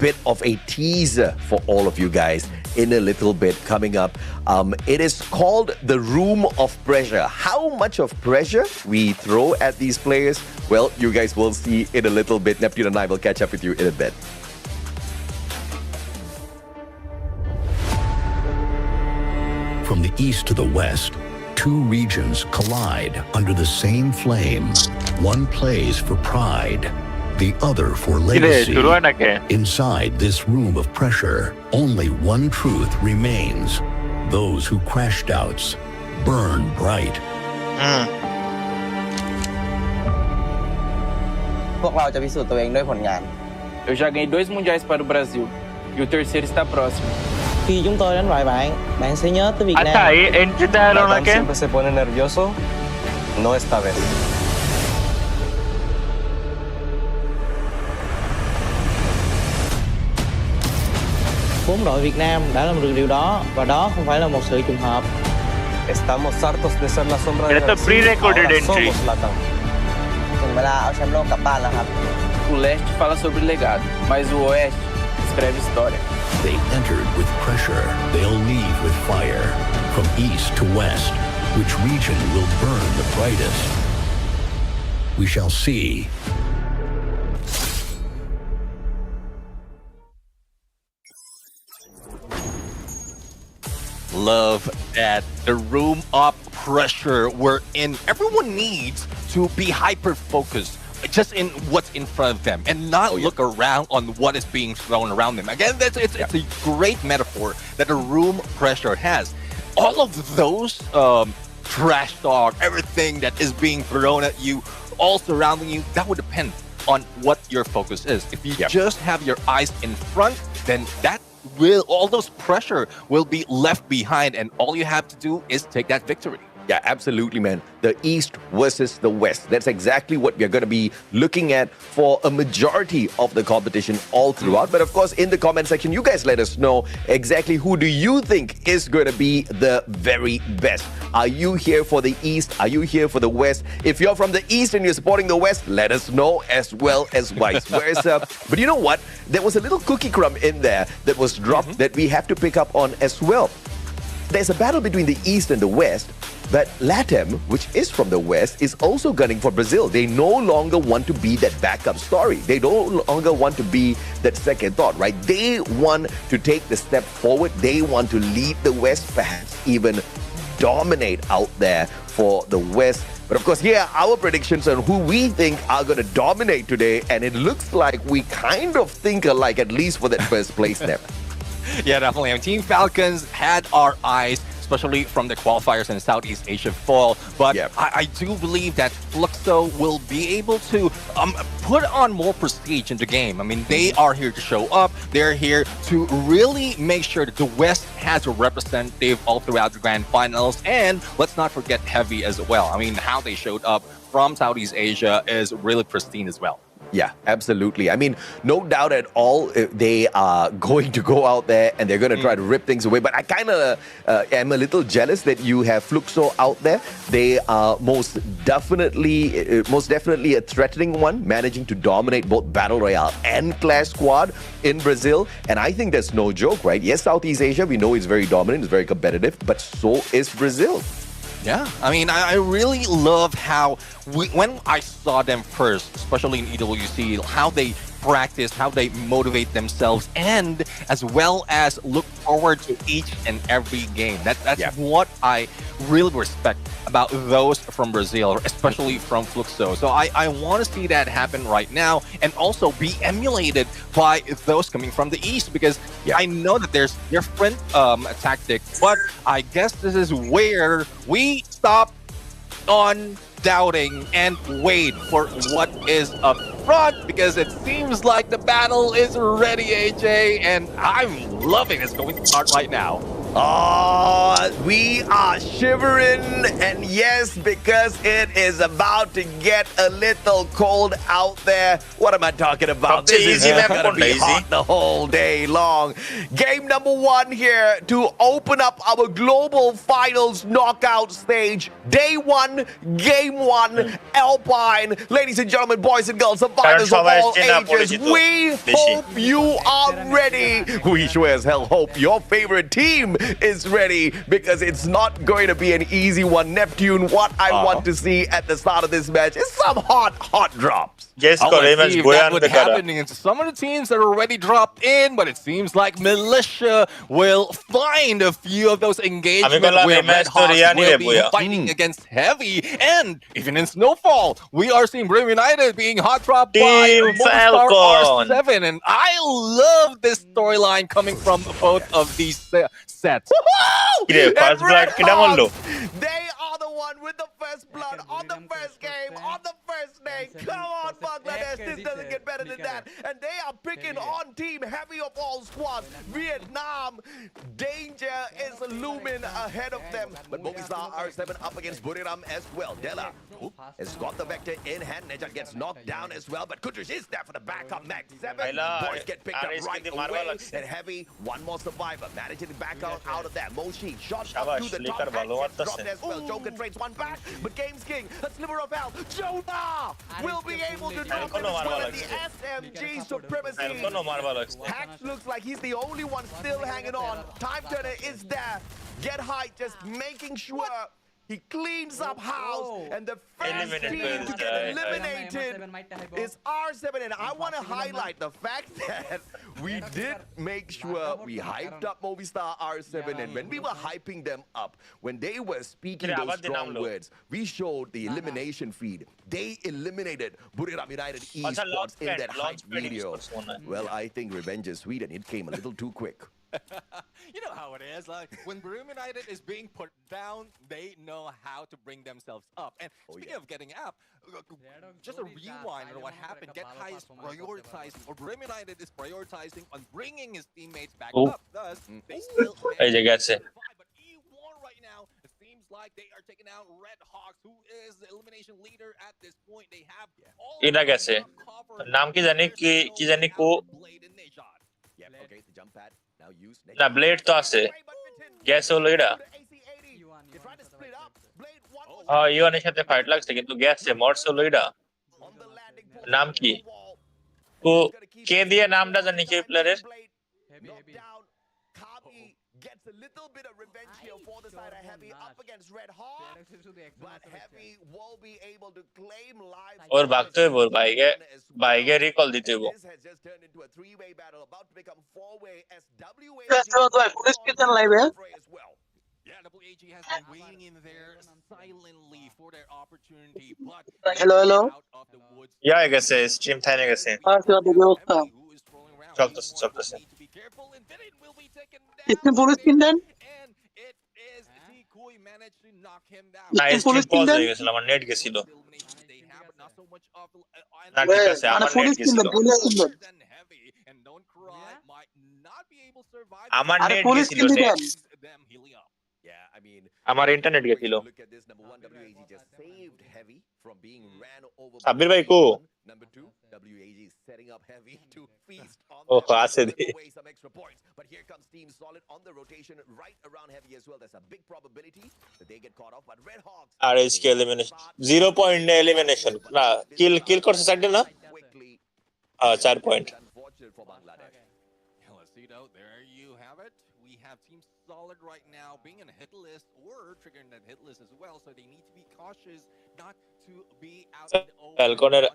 bit of a teaser for all of you guys in a little bit coming up. It is called the Room of Pressure. How much of pressure we throw at these players? Well, you guys will see in a little bit. Neptune and I will catch up with you in a bit. From the east to the west, two regions collide under the same flame. One plays for pride, the other for legacy. Inside this room of pressure, only one truth remains. Those who crash doubts burn bright. พวกเราจะพิสูจน์ตัวเองด้วยผลงาน Eu já ganhei 2 mundiais para o Brasil e o terceiro está próximo. Khi chúng tôi đánh bại bạn, bạn sẽ nhớ tới Việt Nam. Nathan siempre se pone nervioso, no esta vez. Bốn đội Việt Nam đã làm được điều đó và đó không phải là một sự trùng hợp. Estamos hartos de ser la sombra de Brasil. Ahora somos Latam. ถึงเวลาเอาแชมป์โลกกลับบ้านแล้วครับ O leste fala sobre legado, mas o oeste escreve história. They entered with pressure. They'll leave with fire. From east to west, which region will burn the brightest? We shall see. Love that the room of pressure we're in. Everyone needs to be hyper-focused just in what's in front of them and not look around on what is being thrown around them. Again, it's a great metaphor that the room pressure has. All of those trash talk, everything that is being thrown at you, all surrounding you, that would depend on what your focus is. If you just have your eyes in front, then all those pressure will be left behind, and all you have to do is take that victory. Yeah, absolutely, man. The East versus the West. That's exactly what we're going to be looking at for a majority of the competition all throughout. But of course, in the comment section, you guys let us know exactly who do you think is going to be the very best. Are you here for the East? Are you here for the West? If you're from the East and you're supporting the West, let us know as well as vice versa. But you know what? There was a little cookie crumb in there that was dropped that we have to pick up on as well. There's a battle between the East and the West, but LATAM, which is from the West, is also gunning for Brazil. They no longer want to be that backup story. They no longer want to be that second thought, right? They want to take the step forward. They want to lead the West, perhaps even dominate out there for the West. But of course, here are our predictions on who we think are going to dominate today. And it looks like we kind of think alike, at least for that first place step. Yeah, definitely. I mean, Team Falcons had our eyes, especially from the qualifiers in Southeast Asia fall. But I do believe that Fluxo will be able to put on more prestige in the game. I mean, they are here to show up. They're here to really make sure that the West has a representative all throughout the Grand Finals. And let's not forget Heavy as well. I mean, how they showed up from Southeast Asia is really pristine as well. Yeah, absolutely. I mean, no doubt at all, they are going to go out there and they're going to try to rip things away. But I kind of am a little jealous that you have Fluxo out there. They are most definitely a threatening one, managing to dominate both Battle Royale and Clash Squad in Brazil. And I think that's no joke, right? Yes, Southeast Asia, we know it's very dominant, it's very competitive, but so is Brazil. Yeah, I mean, I really love how when I saw them first, especially in EWC, how they practice, how they motivate themselves, and as well as look forward to each and every game. That's what I really respect about those from Brazil, especially from Fluxo. So I want to see that happen right now and also be emulated by those coming from the East, because I know that there's different tactics, but I guess this is where we stop on doubting and wait for what is up front, because it seems like the battle is ready, AJ, and I'm loving this going to start right now. We are shivering And yes, because it is about to get a little cold out there. What am I talking about? This is going to be hot the whole day long. Game number 1 here to open up our global finals knockout stage. Day 1, game 1, Alpine. Ladies and gentlemen, boys and girls, survivors of all ages, we hope you are ready. We sure as hell hope your favorite team is ready, because it's not going to be an easy one. Neptune, what I want to see at the start of this match is some hot drops. Yes, I want to see if that would happen against some of the teams that are already dropped in, but it seems like Militia will find a few of those engagements where Red Hawks will be fighting against Heavy, and even in Snowfall, we are seeing Brim United being hot dropped by Movistar R7, and I love this storyline coming from both of these sets. They are the one with the first blood on the first game, on the first day. Come on, Bangladesh, this doesn't get better than that. And they are picking on Team Heavy of all squads. Vietnam, danger is looming ahead of them. But Movistar R7 up against Buriram as well. Della has got the vector in hand. Neja gets knocked down as well, but Kudrish is there for the backup. Max 7 boys get picked up right away. And Heavy, one more survivor, managing to back out of that. Moshi shot up to the top, gets dropped as well. Joker trades one back, but Games King, a sliver of health. Jonah will be able to drop it as well, and the SMG supremacy. Hax looks like he's the only one still hanging on. Time Turner is there. Get high, just making sure he cleans up house, and the first team to get eliminated is R7. And I want to highlight the fact that we did make sure we hyped up Movistar R7, and when we were hyping them up, when they were speaking those strong words, we showed the elimination feed. They eliminated Buriram United esports in that hype video. Well, I think revenge is sweet, and it came a little too quick. You know how it is. Like when Buriram United is being put down, they know how to bring themselves up. And speaking of getting up, just a rewind on what happened. Get High is prioritizing, or Buriram United is prioritizing on bringing his teammates back up. Thus, they still but E1 right now, it seems like they are taking out Red Hawks, who is the elimination leader at this point. They have all नाम की जाने को ना blade तो आसे gas হলো এটা ইওয়ানের সাথে ফাইট লাগছে কিন্তু গ্যাসে মরছে হলো এটা নাম কি ও কে দিয়ে নামটা জানি কি প্লেয়ারের gets a little bit of revenge here for the side of Heavy up against Red Hawk, but Heavy will be able to claim lives. और भागते हुए बोल भाईगे रिकॉल देते वो This has just turned into a three-way battle, about to become four-way as WAG as well. Yeah, WAG has been waiting in there silently for their opportunity, but hello out of the woods. या গেছে stream থাইনে গেছে চলতেছে कितने police किन then না stream pause হয়ে গেছিল আমার নেট গেছিল না ঠিক আছে আমার নেট গেছিল আমার নেট গেছিল আমার ইন্টারনেট গেছিল সাব্বির ভাই কো Number 2, WAG is setting up Heavy to feast on away some extra points. But here comes Team Solid on the rotation right around Heavy as well. There's a big probability that they get caught off. But Red Hawks RHK elimination 0 point elimination na kill korche side na 4 point. Unfortunate for Bangladesh. There you have it. We have Team Solid right now being in a hit list or triggering that hit list as well, so they need to be cautious not to be out in the open. Falcon 8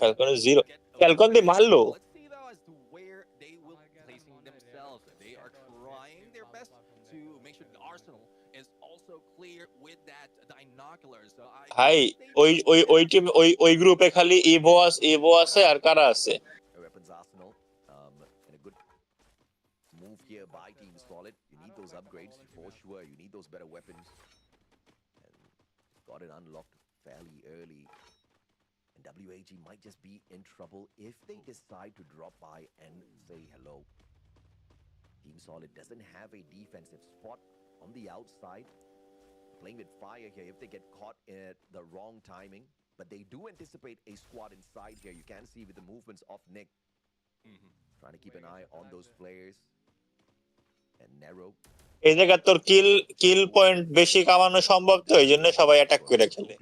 Falcon 0 Falcon de marlo. Let's see though as to where they will be placing themselves. They are trying their best to make sure the arsenal is also clear with that binocular. So hi oi team oi group e khali evo ase ar kara ase weapons arsenal and a good move here by Team Solid. You need those upgrades for sure. You need those better weapons. And got it unlocked fairly early. And WAG might just be in trouble if they decide to drop by and say hello. Team Solid doesn't have a defensive spot on the outside. playing with fire here if they get caught at the wrong timing. But they do anticipate a squad inside here. You can see with the movements of Nick. Trying to keep an eye on those players. And narrow. এই জায়গা তোর কিল point বেশি কামানো সম্ভব, তো এই জন্য সবাই অ্যাটাক করে খেলে,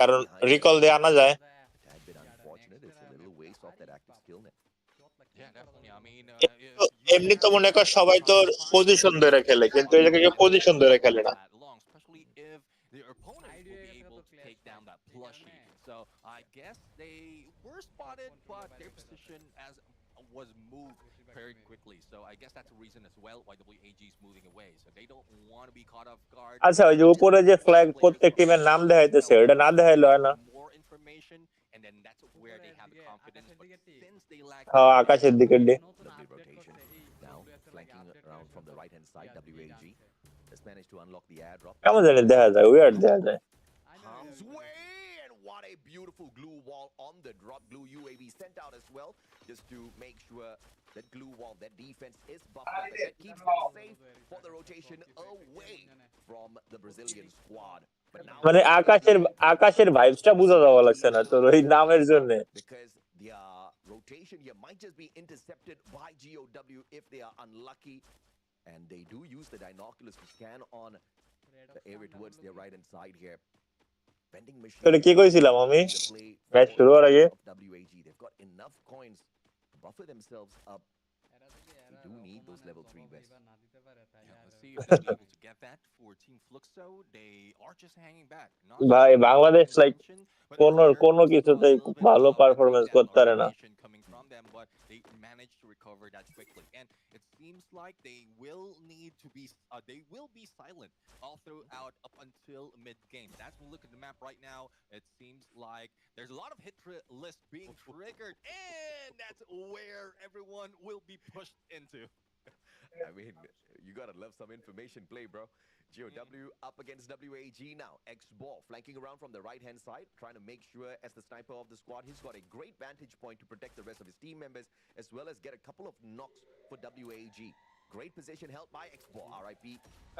কারণ রিকল দিয়ে আনা যায়। এমনি তো মনে কর সবাই তোর পজিশন ধরে খেলে, কিন্তু এই জায়গায় পজিশন ধরে খেলে না। The opponents will be able to take down that plushie. So I guess they were spotted, but their position was moved very quickly. So I guess that's the reason as well why WAG is moving away. So they don't want to be caught off guard. আচ্ছা, ওই যে উপরে যে flag প্রত্যেক টিমের নাম দেখাইতেছে, ওটা না দেখাইলো হয় না? More information, and then that's where they have the confidence. But since they lack আকাশের দিকে rotation now flanking around from the right hand side, WAG has managed to unlock the airdrop. কেমন জানি দেখা যায়, উইয়ার্ড দেখা যায়। Harm's way, and what a beautiful glue wall on the drop. Glue UAV sent out as well, just to make sure that glue wall, that defense is buffered, but that keeps them safe for the rotation away from the Brazilian squad. But now মানে আকাশের ভাইবসটা বুঝা যাওয়া লাগছে না তোর ওই নামের জন্য, because the rotation here might just be intercepted by GOW if they are unlucky, and they do use the binoculars to scan on the area towards their right hand side here. Vending machine. তোরে কি কইছিলাম আমি match শুরু হওয়ার আগে? WAG, they've got enough coins to buffer themselves up. They do need those level 3 vests. let's see if they'll be able to get that for Team Fluxo. They are just hanging back. ভাই Bangladesh like কোন কিছুতেই খুব ভালো performance করতে পারে না। Coming from them, but they managed to recover that quickly, and it seems like they will be silent all throughout up until mid game. As we look at the map right now, it seems like there's a lot of hit list being triggered, and that's where everyone will be pushed into. I mean, you gotta love some information play, bro. GOW up against WAG now. X-Ball flanking around from the right-hand side, trying to make sure as the sniper of the squad, he's got a great vantage point to protect the rest of his team members, as well as get a couple of knocks for WAG. Great position held by X-Ball. RIP.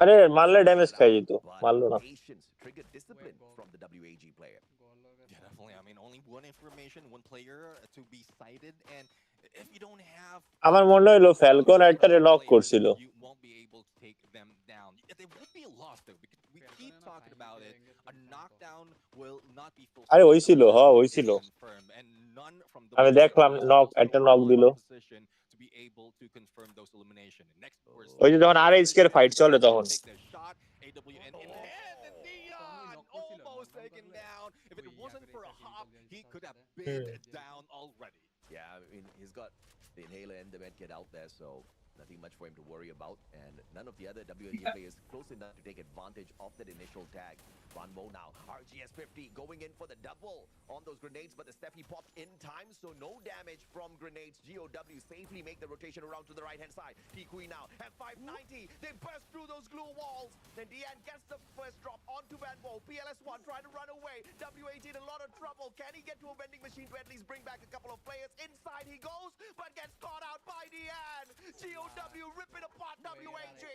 আরে মারলে damage খাই যেত, মারলো না। Patience triggered discipline from the WAG player. Yeah, definitely. I mean, only one information, one player to be cited, and if you don't have, আমার মনে হলো Falcon একটারে knock করছিল। you won't be able to take them down. It would be a loss though, because we keep talking about it. A knockdown will not be full. আরে হইছিল, হইছিল। And none from the আমি দেখলাম একটা knock দিল। to be able to confirm those elimination. Next, ওই যে যখন RH এর ফাইট চলে তখন। AWN in hand, and Dion almost taken down. If it wasn't for a hop, he could have been down already. Yeah, I mean, he's got the inhaler and the medkit out there, so nothing much for him to worry about. And none of the other WAG players close enough to take advantage of that initial tag. Van Mo now, RGS 50 going in for the double on those grenades, but the Steffi popped in time, so no damage from grenades. GOW safely make the rotation around to the right-hand side. Tikui now at 590. They burst through those glue walls. Then Deanne gets the first drop onto Van Mo. PLS1 trying to run away. WAG in a lot of trouble. Can he get to a vending machine to at least bring back a couple of players? Inside he goes, but gets caught out by Deanne. GOW ripping apart WAG.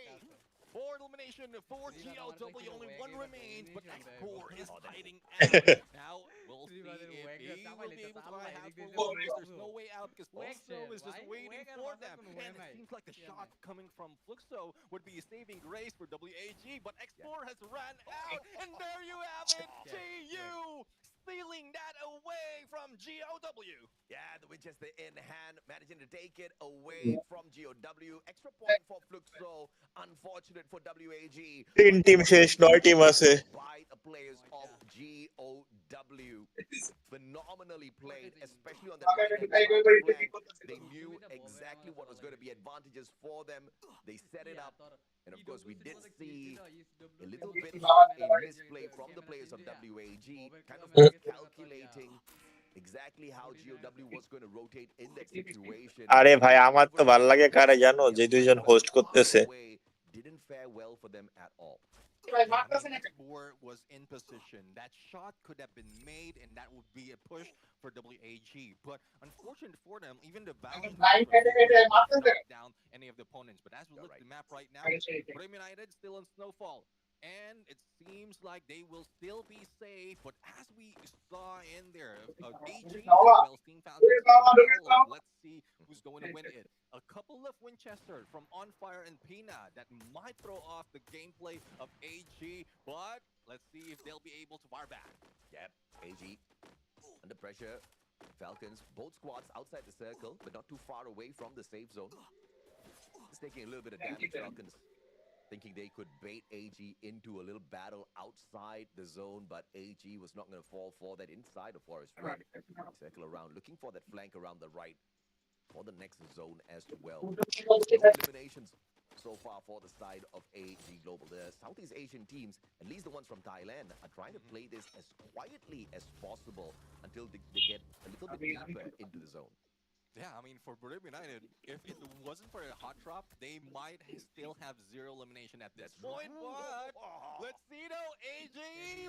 For elimination for GOW, only one remains, but X-Core is hiding out. Now, we'll see if he will be able to buy half full because there's no way out because Fluxo is just waiting for them. And it seems like the shot coming from Fluxo would be a saving grace for WAG, but X-Core has run out, and there you have it, GU! Stealing that away from GOW. Yeah, the Winchester in hand, managing to take it away from GOW. Extra point for Fluxo. Unfortunate for WAG. 3 team শেষ, 9 team আছে। By the players of GOW. Phenomenally played, especially on the right-hand flank. They knew exactly what was going to be advantages for them. They set it up. And of course, we did see a little bit of a misplay from the players of WAG, kind of calculating exactly how GOW was going to rotate in that situation. আরে ভাই আমার তো ভালো লাগে কারে জানো, যে দুইজন হোস্ট করতেছে। Didn't fare well for them at all. War was in position. That shot could have been made, and that would be a push for WAG. But unfortunate for them, even the value knocked down any of the opponents. But as we look at the map right now, Bremen United still in snowfall. and it seems like they will still be safe. But as we saw in there, AG as well, Steam Falcons is a battle of let's see who's going to win it. A couple of Winchester from On Fire and Pina that might throw off the gameplay of AG, but let's see if they'll be able to fire back. Yep, AG under pressure. Falcons, both squads outside the circle, but not too far away from the safe zone. It's taking a little bit of damage. Falcons thinking they could bait AG into a little battle outside the zone, but AG was not going to fall for that inside of Forest Red. Circle around, looking for that flank around the right for the next zone as well. No eliminations so far for the side of AG Global. The Southeast Asian teams, at least the ones from Thailand, are trying to play this as quietly as possible until they get a little bit deeper into the zone. Yeah, I mean, for Booyah United, if it wasn't for a hot drop, they might still have 0 elimination at this point. But let's see though, AG,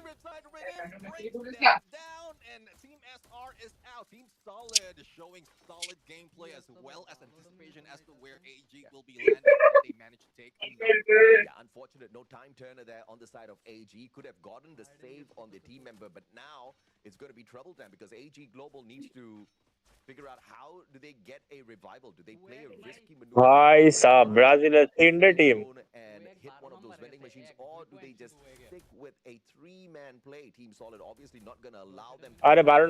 Riptide Rhythm breaks that down, and Team SR is out. Team Solid showing solid gameplay as well as anticipation as to where AG will be landing. They managed to take Yeah, unfortunate, no time turner there on the side of AG. Could have gotten the save on the team member, but now it's going to be trouble time because AG Global needs to figure out how do they get a revival. Do they play a risky maneuver? भाई साहब Brazil तीन team and hit one of those vending machines, or do they just stick with a 3-man play? Team Solid obviously not going to allow them to अरे 12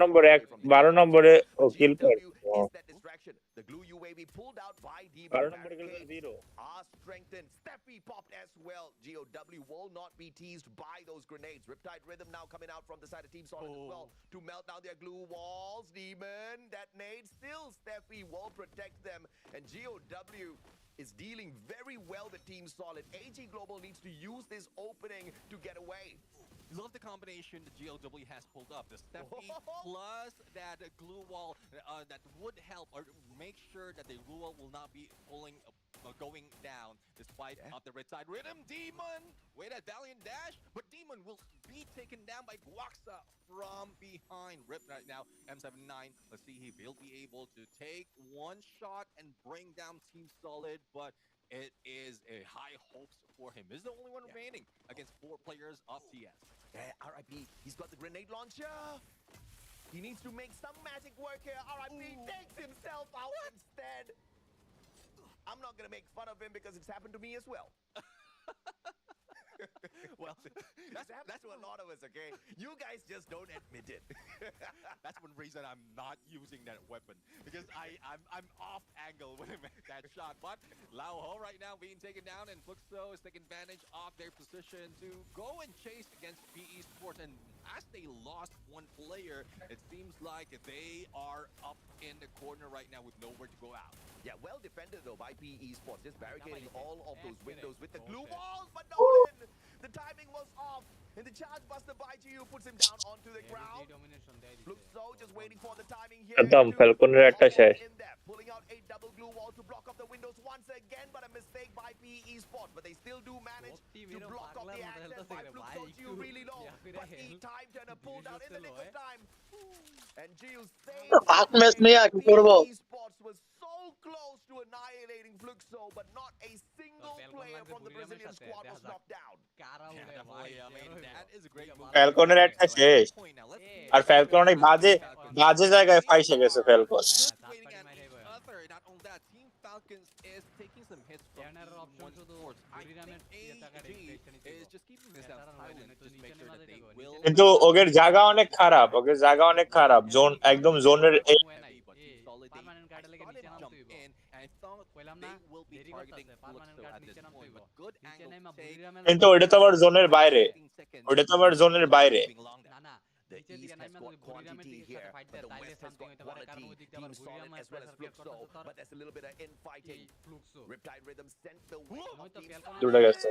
number ओ किल कर is that distraction. The glue UAV pulled out by Demon. 12 number किल कर 0 are strengthened. Steffi popped as well. GOW will not be teased by those grenades. Riptide Rhythm now coming out from the side of Team Solid as well to melt down their glue walls. Demon, that nade still Steffi will protect them, and GOW is dealing very well with Team Solid. AG Global needs to use this opening to get away. Love the combination the GOW has pulled up. The Steffi plus that glue wall that would help or make sure that the glue wall will not be going down despite of the red side. Rhythm Demon with a valiant dash, but Demon will be taken down by Guaxa from behind. Rip right now, M79. Let's see if he'll be able to take one shot and bring down Team Solid, but it is a high hopes for him. He's the only one remaining against 4 players of TS. RIP, he's got the grenade launcher. He needs to make some magic work here. RIP takes himself out instead. I'm not going to make fun of him because it's happened to me as well. Well, that's to a lot of us, okay? You guys just don't admit it. That's one reason I'm not using that weapon, because I'm off angle when I make that shot. But Lao Ho right now being taken down, and Fluxo is taking advantage of their position to go and chase against PE Sports. And as they lost one player, it seems like they are up in the corner right now with nowhere to go out. Yeah, well defended though by PE Sports, just barricading all of those windows with the glue walls, but Nolan, the timing was off, and the charge buster by GU puts him down onto the ground. Fluxo just waiting for the timing here. एकदम falcon একটা শেষ Pulling out a double glue wall to block off the windows once again, but a mistake by PE Sports, but they still do manage to block off the access by Fluxo. GU really low, but he time turner pulled out in the nick of time. And GU saved. PE Sports was so close to annihilating Fluxo, but not a single player from the Brazilian squad was knocked down. Definitely, I mean, that is a great move. ফ্যালকনের একটা শেষ আর Falcon অনেক বাজে বাজে জায়গায় ফাইসে গেছে Falcon Just waiting at the other, not only that, Team Falcons is taking some hits from one sports. I think AG is just keeping this out silent, just make sure that they will. কিন্তু ওদের জায়গা অনেক খারাপ zone একদম জোনের কিন্তু ওটা তো আবার জোনের বাইরে The East has got quantity here, but the West has got quality. Team Solid as well as Fluxo, but there's a little bit of infighting. Riptide Rhythm sent the wave of Team Solid. দুটো গেছে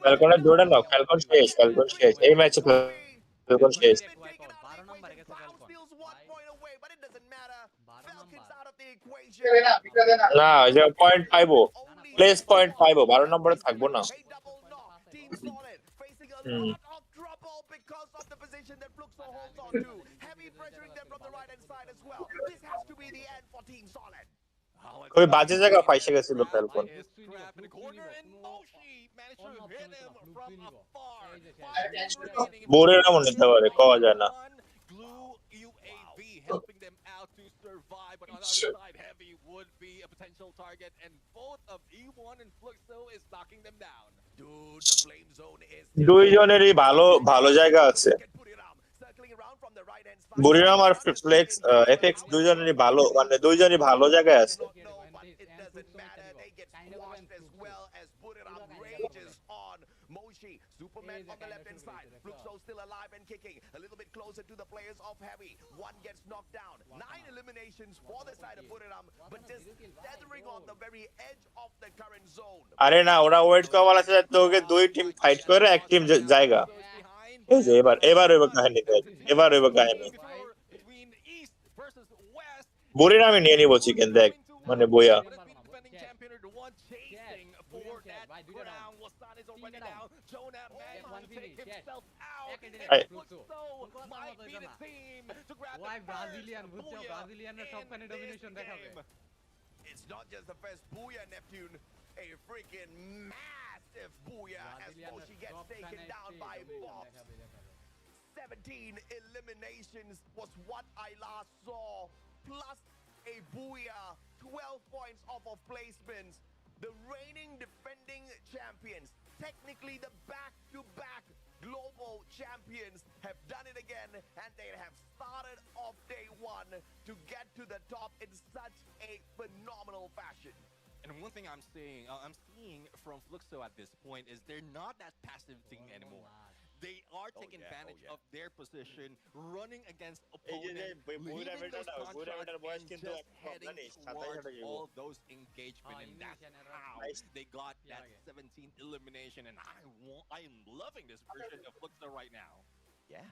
ফ্যালকনের দুটো না Falcon শেষ এই ম্যাচে Falcon শেষ না যে পয়েন্ট পাইবো প্লেস পয়েন্ট পাইবো 12 নম্বরে থাকবো না Because of the position that Fluxo holds on to. Heavy pressuring them from the right hand side as well. This has to be the end for Team Solid. ওই বাজে জায়গা ফাইসে গেছিল Falcon managed to hit him from afar. বোরেরা মনে নিতে পারে পাওয়া যায় না Glue UAV helping them out to survive, but on the other side, Heavy would be a potential target, and both of E1 and Fluxo is knocking them down. Dude, the flame zone is দুইজনেরই ভালো ভালো জায়গা আছে circling around from the right hand side. Buriram আর Flex FX দুইজনেরই ভালো মানে দুইজনই ভালো জায়গায় আছে No, but it doesn't matter. They get squashed as well as Buriram rages on Moshi. Superman on the left hand side. Fluxo still alive and kicking. A little bit closer to the players of Heavy. One gets knocked down. 9 eliminations for the side of Buriram, but just tethering on the very edge of the current zone. আরে না ওরা wait করা আছে যাতে ওকে দুই team fight করে এক team জায়গা এই যে এবার হইব কাহিনী এবার হইব কাহিনী বুরিরামে নিয়ে নিব চিকেন দেখ মানে বইয়া It's not just the first Booyah, Neptune. A freaking massive Booyah as Moshi gets taken down by Box. 17 eliminations was what I last saw, plus a Booyah, 12 points off of placements. The reigning defending champions, technically the back-to-back global champions, have done it again, and they have started off day one to get to the top in such a phenomenal fashion. And one thing I'm seeing from Fluxo at this point is they're not that passive team anymore. They are taking advantage of their position, running against opponents, leaving those contracts, and just heading towards all those engagement, and that's how they got that 17th elimination. And I am loving this version of Fluxo right now. Yeah,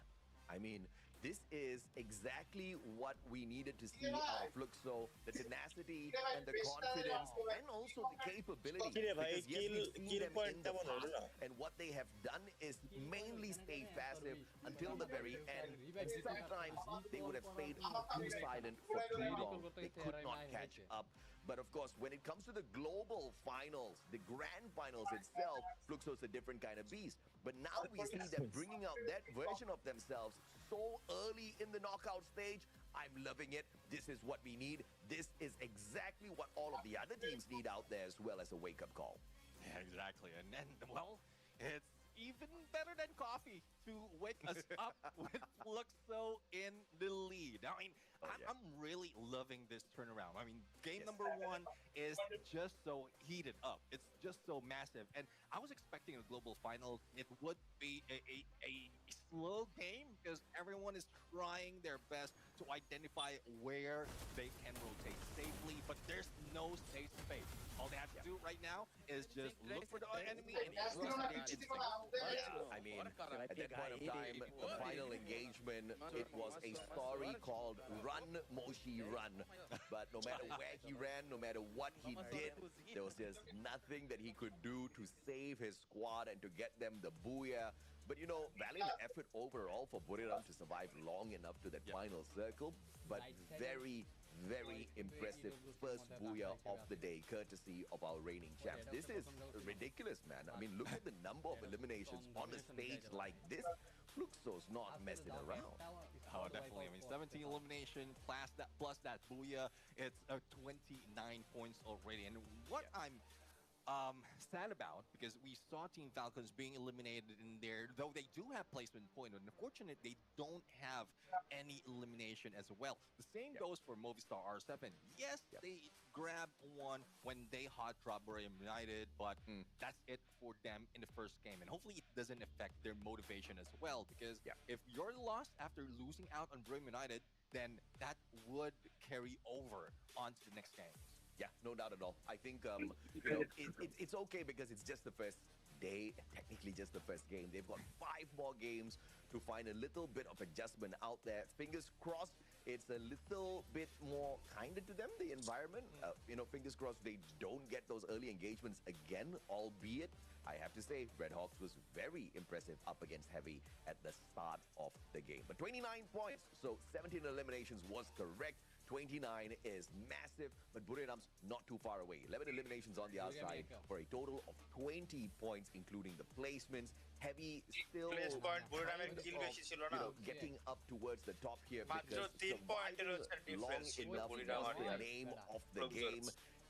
I mean, this is exactly what we needed to see out of Fluxo, the tenacity and the confidence and also the capability. Because yes, we've seen them in the past, and what they have done is mainly stay passive until the very end. And sometimes they would have stayed too silent for too long. They could not catch up. But of course, when it comes to the global finals, the grand finals itself, Fluxo's a different kind of beast. But now we see them bringing out that version of themselves so early in the knockout stage. I'm loving it. This is what we need. This is exactly what all of the other teams need out there as well as a wake-up call. Yeah, exactly. And then, well, it's even better than coffee to wake us up with Fluxo in the lead. I mean, I'm really loving this turnaround. I mean, game number one is just so heated up. It's just so massive. And I was expecting a global final. It would be a slow game because everyone is trying their best to identify where they can rotate safely, but there's no safe space. All they have to do right now is just look for the enemy and trust their instinct. I mean, at that point of time, the final engagement, it was a story called Run, Moshi, Run. But no matter where he ran, no matter what he did, there was just nothing that he could do to save his squad and to get them the Booyah. But you know, valiant effort overall for Buriram to survive long enough to that final circle. But very, very impressive first Booyah of the day, courtesy of our reigning champs. This is ridiculous, man. I mean, look at the number of eliminations on a stage like this. Fluxo's not messing around. Oh, definitely. I mean, 17 elimination plus that Booyah, it's 29 points already. And what I'm sad about, because we saw Team Falcons being eliminated in there, though they do have placement point, and unfortunately they don't have any elimination as well. The same goes for Movistar R7. Yes, they grabbed one when they hot drop Buriram United, but that's it for them in the first game. And hopefully it doesn't affect their motivation as well, because if you're lost after losing out on Buriram United, then that would carry over onto the next game. Yeah, no doubt at all. I think you know, it's okay because it's just the first day, technically just the first game. They've got 5 more games to find a little bit of adjustment out there. Fingers crossed, it's a little bit more kinder to them, the environment. You know, fingers crossed they don't get those early engagements again, albeit I have to say, Red Hawks was very impressive up against Heavy at the start of the game. But 29 points, so 17 eliminations was correct. 29 is massive, but Booyah's not too far away. 11 eliminations on the outside for a total of 20 points, including the placements. Heavy still Place point, kind of, getting up towards the top here because surviving long enough was the name of the game.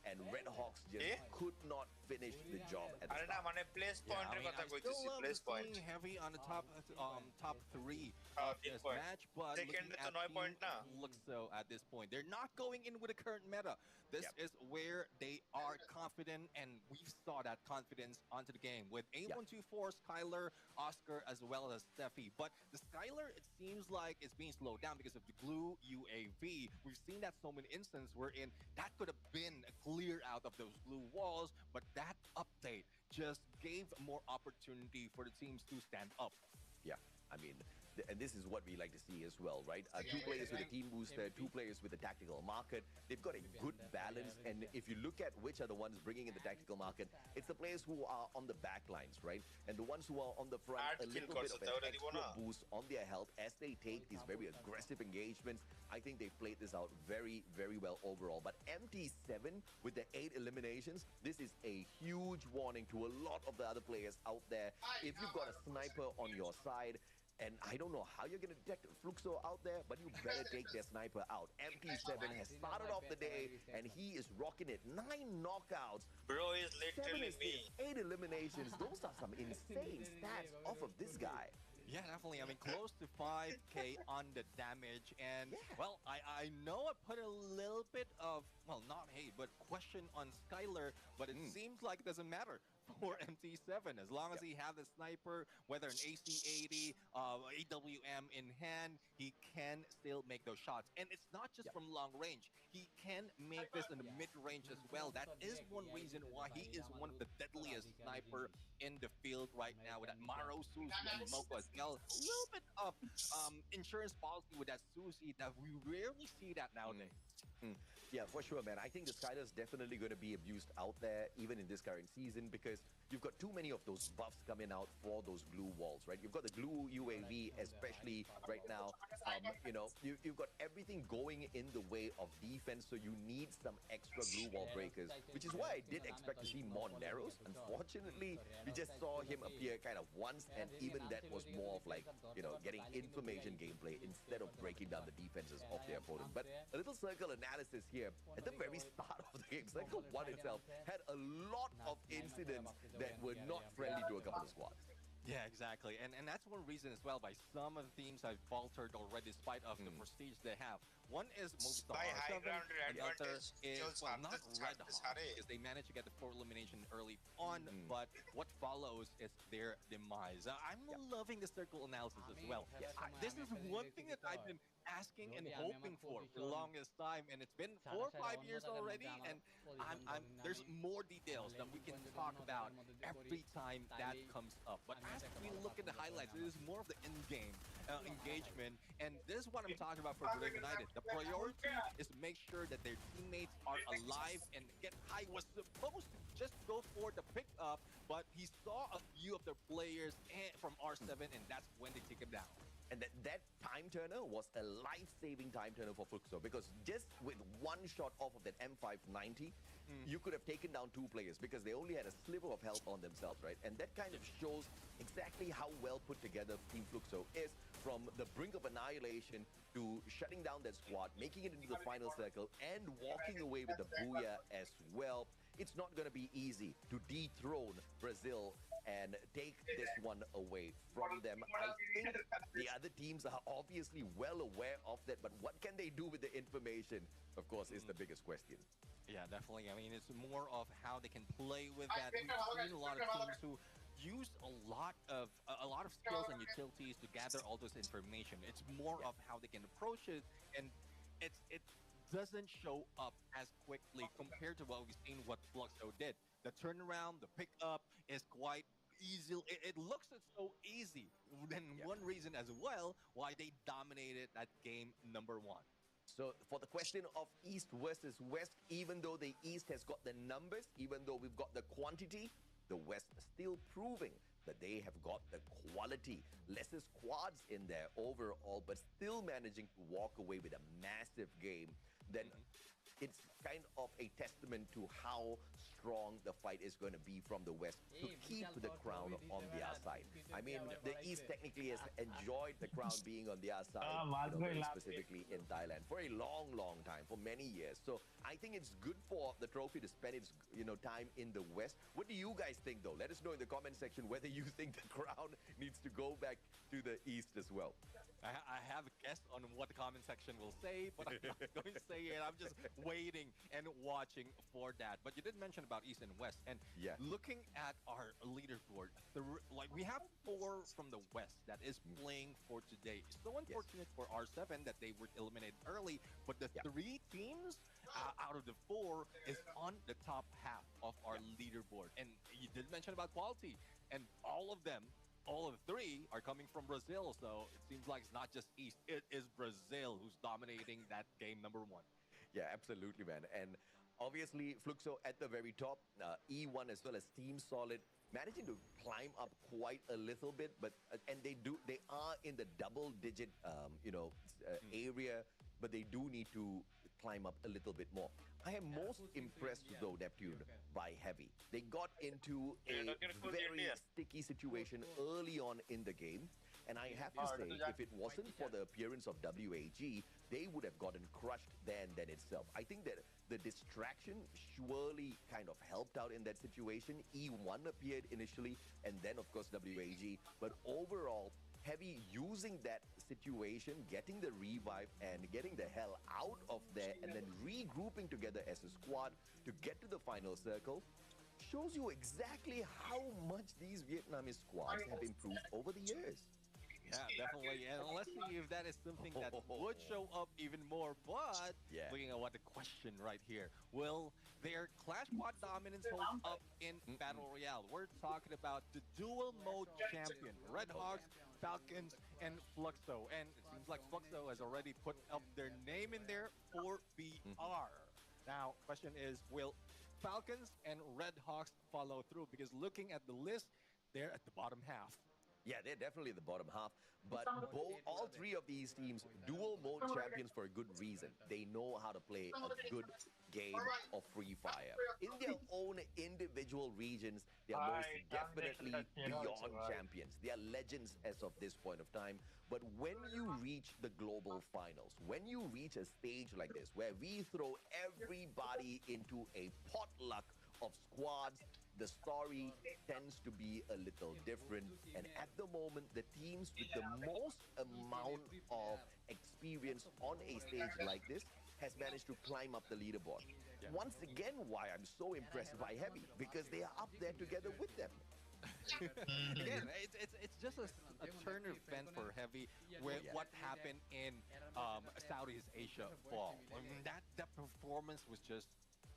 And Red Hawks just could not finish the job at the start. Place point I still love seeing Heavy on the top three of this match, but looking at Team Fluxo at this point, they're not going in with the current meta. This is where they are confident, and we saw that confidence onto the game with A124, Skylar, Oscar, as well as Steffi. But the Skylar, it seems like it's being slowed down because of the glue UAV. We've seen that so many instances wherein that could have been a clear out of those blue walls, but that update just gave more opportunity for the teams to stand up. Yeah, I mean, and this is what we like to see as well, right? 2 players with a team booster, 2 players with a tactical market. They've got a good balance, and if you look at which are the ones bringing in the tactical market, it's the players who are on the back lines, right? And the ones who are on the front, a little bit of an extra boost on their health as they take these very aggressive engagements. I think they've played this out very, very well overall. But MT7 with the 8 eliminations, this is a huge warning to a lot of the other players out there. If you've got a sniper on your side, and I don't know how you're going to detect Fluxo out there, but you better take their sniper out. MT7 has started off the day, and he is rocking it. 9 knockouts. Bro is literally me. 8 eliminations. Those are some insane stats off of this guy. Yeah, definitely. I mean, close to 5K on the damage. And, well, I know I put a little bit of, well, not hate, but question on Skylar, but it seems like it doesn't matter for MT7 as long as he has the sniper, whether an AC-80, AWM in hand, he can still make those shots. And it's not just from long range. He can make this in the mid-range as well. That is one reason why he is one of the deadliest sniper in the field right now with that Maro, Susie, and Moko as well. A little bit of insurance policy with that Susie that we rarely see that nowadays. Yeah, for sure, man. I think the Skylar is definitely going to be abused out there, even in this current season, because you've got too many of those buffs coming out for those glue walls, right? You've got the glue UAV, especially right now. You know, you've got everything going in the way of defense, so you need some extra glue wall breakers, which is why I did expect to see more Narrows. Unfortunately, we just saw him appear kind of once, and even that was more of like, you know, getting information gameplay instead of breaking down the defenses of their opponent. But a little circle analysis here at the very start of the game. Circle 1 itself had a lot of incidents that were not friendly to a couple of squads. Yeah, exactly. And that's one reason as well why some of the teams have faltered already despite of the prestige they have. One is Movistar R7, and the other is, well, not Red Hawk, because they managed to get the 4 elimination early on, but what follows is their demise. I'm loving the circle analysis as well. This is one thing that I've been asking and hoping for the longest time, and it's been 4 or 5 years already, and there's more details that we can talk about every time that comes up. But as we look at the highlights, it is more of the in-game engagement, and this is what I'm talking about for Booyah United. The priority is to make sure that their teammates are alive, and Get High was supposed to just go for the pickup, but he saw a few of their players from R7, and that's when they take him down. And that time turner was a life-saving time turner for Fluxo, because just with 1 shot off of that M590, you could have taken down 2 players because they only had a sliver of health on themselves, right? And that kind of shows exactly how well put together Team Fluxo is, from the brink of annihilation to shutting down that squad, making it into the final circle, and walking away with the Booyah as well. It's not going to be easy to dethrone Brazil and take this one away from them. I think the other teams are obviously well aware of that, but what can they do with the information, of course, is the biggest question. Yeah, definitely. I mean, it's more of how they can play with that. We've seen a lot of teams who use a lot of skills and utilities to gather all this information. It's more of how they can approach it, and it doesn't show up as quickly compared to what we've seen what Fluxo did. The turnaround, the pickup is quite easy. It looks so easy. Then one reason as well why they dominated that game #1. So for the question of East versus West, even though the East has got the numbers, even though we've got the quantity, the West is still proving that they have got the quality. Lesser squads in there overall, but still managing to walk away with a massive game. then it's kind of a testament to how strong the fight is going to be from the West to keep the crown on their side. I mean, the East technically has enjoyed the crown being on their side, very specifically in Thailand for a long, long time, for many years. So I think it's good for the trophy to spend its, time in the West. What do you guys think, though? Let us know in the comment section whether you think the crown needs to go back to the East as well. I have a guess on what the comment section will say, but I'm not going to say it. I'm just waiting and watching for that. But you did mention about East and West, and looking at our leaderboard, we have 4 from the West that is playing for today. It's so unfortunate for R7 that they were eliminated early, but the 3 teams out of the 4 is on the top half of our leaderboard. And you did mention about quality, and all of the 3 are coming from Brazil. So it seems like it's not just East, it is Brazil who's dominating that game number 1. Yeah, absolutely, man. And obviously, Fluxo at the very top, E1 as well as Team Solid, managing to climb up quite a little bit, but and they are in the double-digit, area, but they do need to climb up a little bit more. I am most impressed, though, Neptune, by Heavy. They got into a very sticky situation early on in the game. And I have to say, if it wasn't for the appearance of WAG, they would have gotten crushed there and then itself. I think that the distraction surely kind of helped out in that situation. E1 appeared initially, and then, of course, WAG. But overall, Heavy using that situation, getting the revive and getting the hell out of there, and then regrouping together as a squad to get to the final circle, shows you exactly how much these Vietnamese squads have improved over the years. Yeah, definitely. And let's see if that is something that would show up even more. But looking at what the question right here, will their Clash Squad dominance hold up in Battle Royale? We're talking about the dual mode champion, Red Hawks, Falcons, and Fluxo. And it seems like Fluxo has already put up their name in there for BR. Now, question is, will Falcons and Red Hawks follow through? Because looking at the list, they're at the bottom half. Yeah, they're definitely the bottom half, but all 3 of these teams, dual mode champions for a good reason. They know how to play a good game of Free Fire. In their own individual regions, they are most definitely beyond champions. They are legends as of this point of time. But when you reach the global finals, when you reach a stage like this, where we throw everybody into a potluck of squads, the story tends to be a little different. And at the moment, the teams with the most amount of experience on a stage like this has managed to climb up the leaderboard. Once again, why I'm so impressed by Heavy, because they are up there together with them. Again, it's just a turn event for Heavy with what happened in Southeast Asia fall. I mean, that performance was just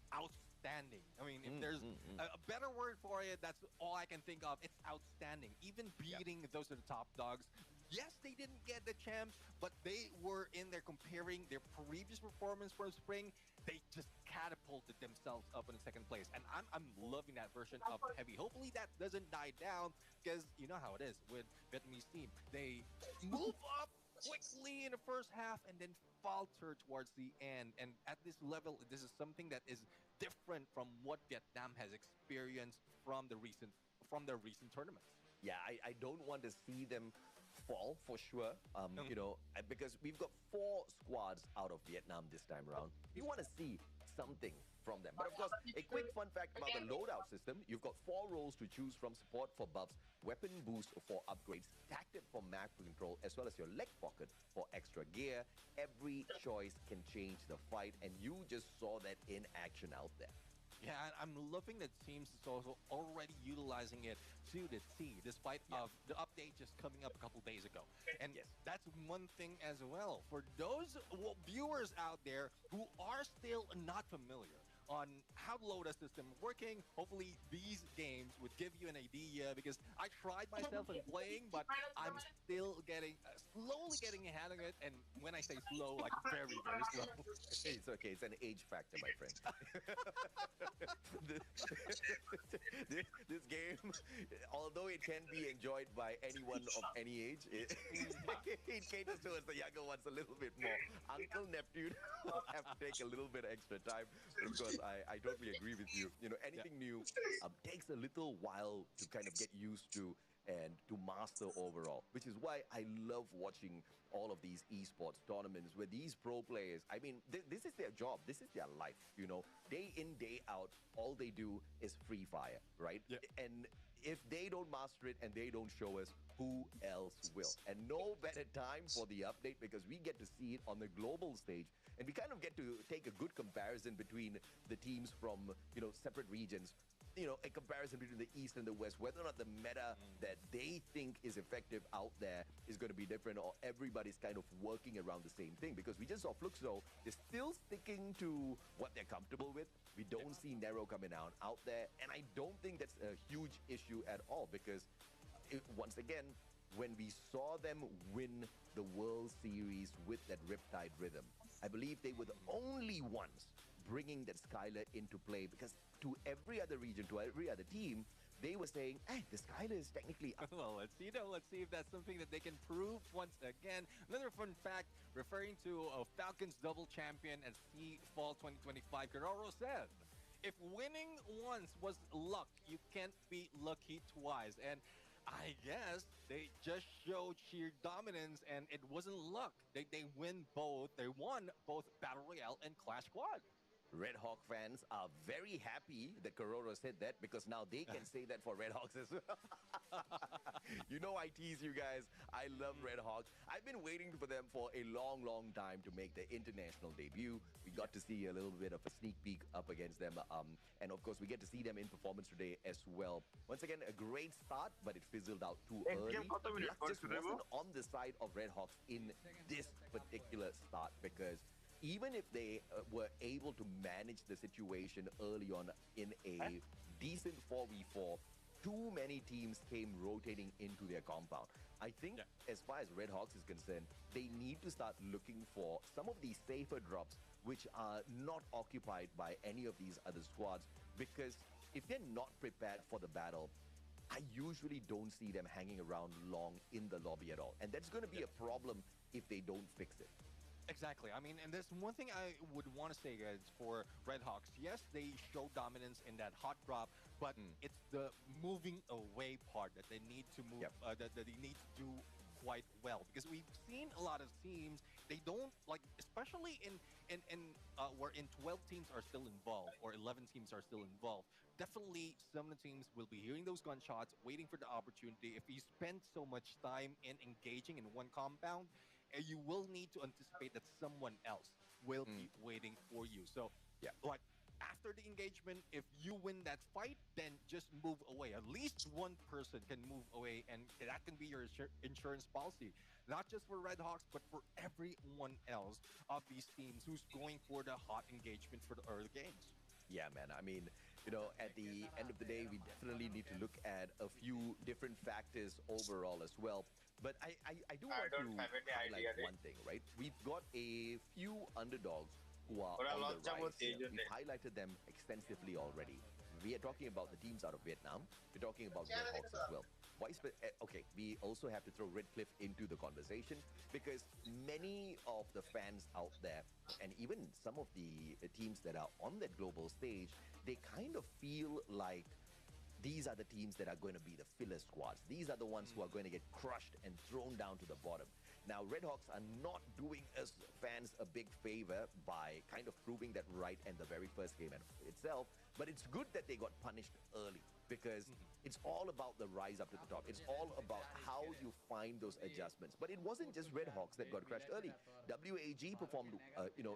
outstanding. I mean, if there's a better word for it, that's all I can think of. It's outstanding. Even beating those are the top dogs. Yes, they didn't get the champs, but they were in there comparing their previous performance for spring. They just catapulted themselves up in second place. And I'm loving that version of Heavy. Hopefully that doesn't die down, because you know how it is with Vietnamese team. They move up quickly in the first half and then falter towards the end. And at this level, this is something that is different from what Vietnam has experienced from the recent tournaments. Yeah, I don't want to see them fall for sure, because we've got 4 squads out of Vietnam this time around. We want to see something from them. But of course, a quick fun fact about the loadout system: you've got 4 roles to choose from: support for buffs, weapon boost for upgrades, tactic for map control, as well as your leg pocket for extra gear. Every choice can change the fight, and you just saw that in action out there. Yeah, I'm loving that teams is also already utilizing it to the T, despite of the update just coming up a couple days ago. And that's one thing as well. For those viewers out there who are still not familiar on how the loadout system is working, hopefully these games would give you an idea, because I tried myself in playing, but I'm still slowly getting a hand of it. And when I say slow, like very, very slow. It's okay. It's an age factor, my friend. This game, although it can be enjoyed by anyone of any age, It caters towards the younger ones a little bit more. Uncle Neptune will have to take a little bit extra time. But of course, I totally agree with you. You know, anything new takes a little while to kind of get used to and to master overall, which is why I love watching all of these esports tournaments where these pro players, I mean, this is their job, this is their life, you know, day in, day out, all they do is free fire, right? Yeah. And if they don't master it and they don't show us, who else will? And no better time for the update because we get to see it on the global stage and we kind of get to take a good comparison between the teams from, you know, separate regions. You know, a comparison between the East and the West, whether or not the meta that they think is effective out there is going to be different or everybody's kind of working around the same thing. Because we just saw Fluxo, they're still sticking to what they're comfortable with. We don't see Nero coming out there. And I don't think that's a huge issue at all because, once again, when we saw them win the World Series with that Riptide rhythm, I believe they were the only ones bringing that Skylar into play because to every other region, to every other team, they were saying, hey, the Skylar is technically up. Well, let's see if that's something that they can prove once again. Another fun fact, referring to Falcons double champion at C Fall 2025, Keroro said, if winning once was luck, you can't be lucky twice. And I guess they just showed sheer dominance and it wasn't luck. They won both Battle Royale and Clash Squad. Red Hawk fans are very happy that Kororo said that because now they can say that for Red Hawks as well. You know I tease you guys. I love Red Hawks. I've been waiting for them for a long, long time to make their international debut. We got to see a little bit of a sneak peek up against them. And of course, we get to see them in performance today as well. Once again, a great start, but it fizzled out too early. Luck just wasn't on the side of Red Hawks in this particular start because even if they were able to manage the situation early on in a decent 4v4, too many teams came rotating into their compound. I think as far as Red Hawks is concerned, they need to start looking for some of these safer drops which are not occupied by any of these other squads because if they're not prepared for the battle, I usually don't see them hanging around long in the lobby at all. And that's going to be a problem if they don't fix it. Exactly. I mean, and there's one thing I would want to say, guys, for Red Hawks. Yes, they show dominance in that hot drop, but it's the moving away part that they need to move, that they need to do quite well. Because we've seen a lot of teams, they don't, like, especially wherein 12 teams are still involved or 11 teams are still involved. Definitely, some of the teams will be hearing those gunshots, waiting for the opportunity. If you spend so much time in engaging in one compound, you will need to anticipate that someone else will be waiting for you. So, like, after the engagement, if you win that fight, then just move away. At least one person can move away, and that can be your insurance policy. Not just for Red Hawks, but for everyone else of these teams who's going for the hot engagement for the early games. Yeah, man. I mean, you know, at the end of the day, we definitely need to look at a few different factors overall as well. But I do want to highlight one thing, right? We've got a few underdogs who are on the rise here. We've highlighted them extensively already. We are talking about the teams out of Vietnam. We're talking about Red Hawks as well. Okay, we also have to throw Redcliffe into the conversation because many of the fans out there and even some of the teams that are on that global stage, they kind of feel like these are the teams that are going to be the filler squads. These are the ones who are going to get crushed and thrown down to the bottom. Now, Red Hawks are not doing us fans a big favor by kind of proving that right in the very first game itself, but it's good that they got punished early because it's all about the rise up to the top. It's all about how you find those adjustments. But it wasn't just Red Hawks that got crushed early. WAG performed,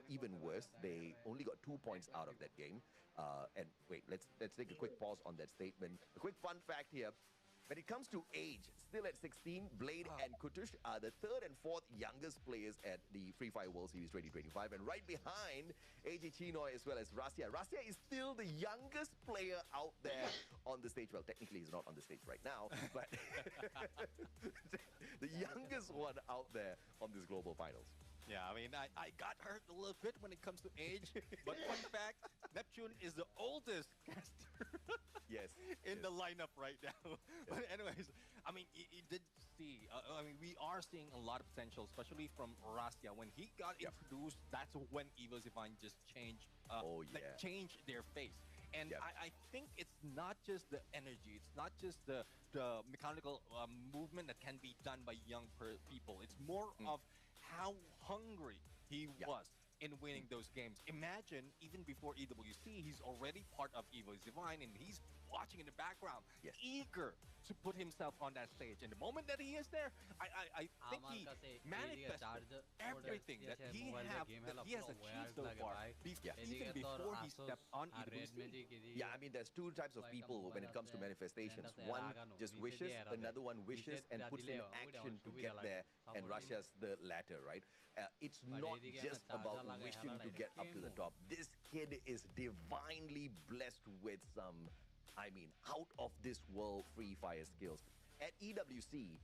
even worse. They only got 2 points out of that game. And wait, let's take a quick pause on that statement. A quick fun fact here. When it comes to age, still at 16, Blade and Kutush are the third and fourth youngest players at the Free Fire World Series 2025. And right behind, AJ Chinoy as well as Rasia. Rasia is still the youngest player out there on the stage. Well, technically he's not on the stage right now, but the youngest one out there on this Global Finals. Yeah, I mean, I got hurt a little bit when it comes to age, but fun fact, Neptune is the oldest caster in the lineup right now. But anyways, I mean, he did see. I mean, we are seeing a lot of potential, especially from Rastia. When he got introduced, that's when Evo Zivine just changed, changed their face. And I think it's not just the energy, it's not just the mechanical movement that can be done by young people. It's more of how hungry he was in winning those games. Imagine, even before EWC, he's already part of Evo Zivine, and he's watching in the background, eager to put himself on that stage. And the moment that he is there, I think he manifested everything that he has achieved so far, even before he stepped on EWC. Yeah, I mean, there's two types of people when it comes to manifestations. One just wishes, another one wishes and puts in action to get there. And Russia's the latter, right? It's not just about wishing to get up to the top. This kid is divinely blessed with some, I mean, out of this world free fire skills. At EWC,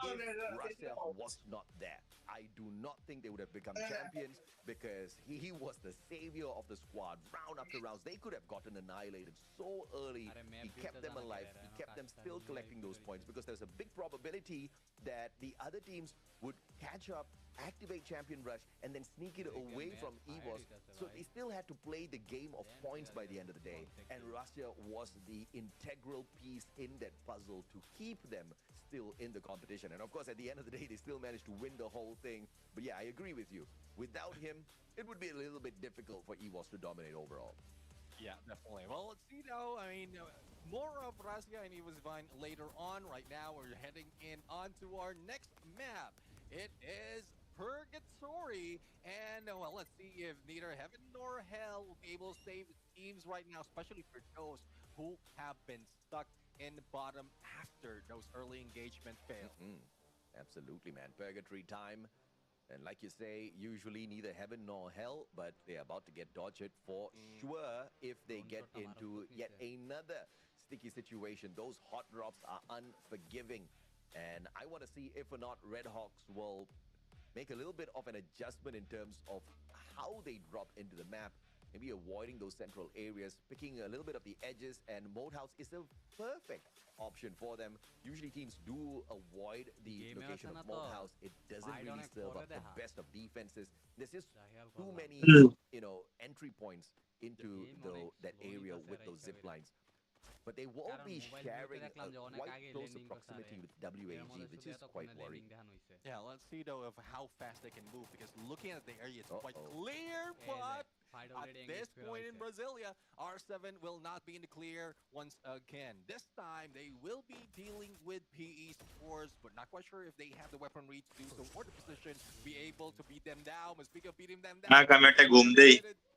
if Russia was not there, I do not think they would have become champions, because he was the savior of the squad. Round after round, they could have gotten annihilated so early. He kept them alive. He kept them still collecting those points, because there's a big probability that the other teams would catch up, activate Champion Rush, and then sneak it away from EVOS. So they still had to play the game of points by the end of the day. And Russia was the integral piece in that puzzle to keep them still in the competition. And of course, at the end of the day, they still managed to win the whole thing. But yeah, I agree with you. Without him, it would be a little bit difficult for EVOS to dominate overall. Yeah, definitely. Well, let's see now. I mean, more of Razia and Evo Zivine later on. Right now, we're heading in onto our next map. It is Purgatory, and well, let's see if neither heaven nor hell will be able to save teams right now, especially for those who have been stuck in the bottom after those early engagement failed. Absolutely, man. Purgatory time. And like you say, usually neither heaven nor hell, but they're about to get dodged for sure if they get into yet another sticky situation. Those hot drops are unforgiving. And I want to see if or not Red Hawks will make a little bit of an adjustment in terms of how they drop into the map. Maybe avoiding those central areas, picking a little bit of the edges, and Mode House is a perfect option for them. Usually teams do avoid the location of Mode House. It doesn't really serve up the best of defenses. There's just too many, entry points into that area with those zip lines. But they will be sharing a quite close proximity with WAG, which is quite worrying. Yeah, let's see though of how fast they can move, because looking at the area, it's quite clear, but at this point in Brasilia, R7 will not be in the clear once again. This time, they will be dealing with PE Sports, but not quite sure if they have the weaponry to do so, or the position, be able to beat them down. But speaking of beating them down,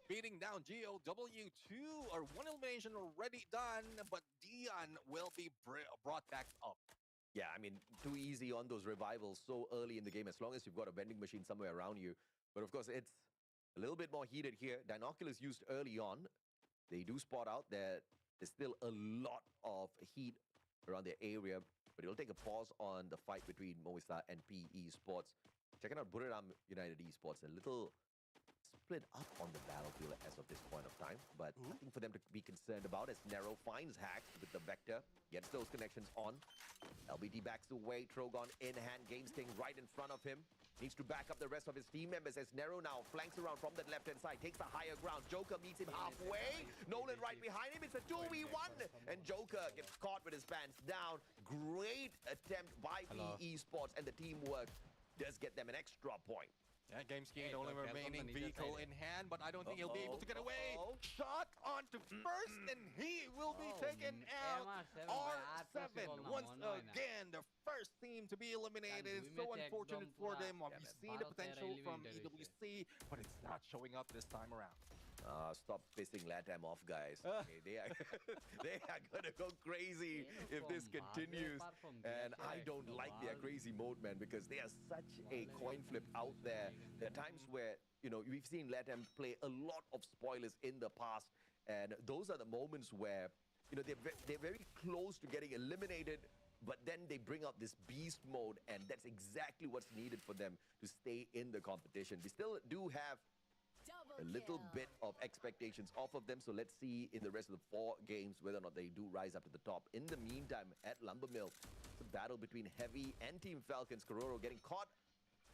beating down GOW2, or one elimination already done, but Dion will be brought back up. Yeah, I mean, too easy on those revivals so early in the game, as long as you've got a vending machine somewhere around you. But of course, it's a little bit more heated here. Dinoculus used early on. They do spot out that there's still a lot of heat around their area, but it'll take a pause on the fight between Movistar and PE Sports. Checking out Buriram United Esports, a little split up on the battlefield as of this point of time, but nothing for them to be concerned about, as Nero finds hacks with the Vector, gets those connections on. LBT backs away, Trogon in hand, Games King right in front of him. Needs to back up the rest of his team members as Nero now flanks around from that left-hand side, takes the higher ground. Joker meets him halfway. Nolan right behind him. It's a 2v1. And Joker gets caught with his pants down. Great attempt by PE Sports, and the teamwork does get them an extra point. Yeah, Games King, the only remaining vehicle in hand, but I don't think he'll be able to get away. Shot onto first, and he will be taken out. R7, once again, the first team to be eliminated. It's so unfortunate for them. We've seen the potential from EWC, but it's not showing up this time around. Stop pissing LATAM off, guys. Okay, they are gonna go crazy if this continues. And I don't like their crazy mode, man, because they are such a coin flip out there. There are times where, we've seen LATAM play a lot of spoilers in the past, and those are the moments where, they're very close to getting eliminated, but then they bring out this beast mode, and that's exactly what's needed for them to stay in the competition. We still do have a little bit of expectations off of them, so let's see in the rest of the 4 games whether or not they do rise up to the top. In the meantime, at Lumbermill, the battle between Heavy and Team Falcons. Kororo getting caught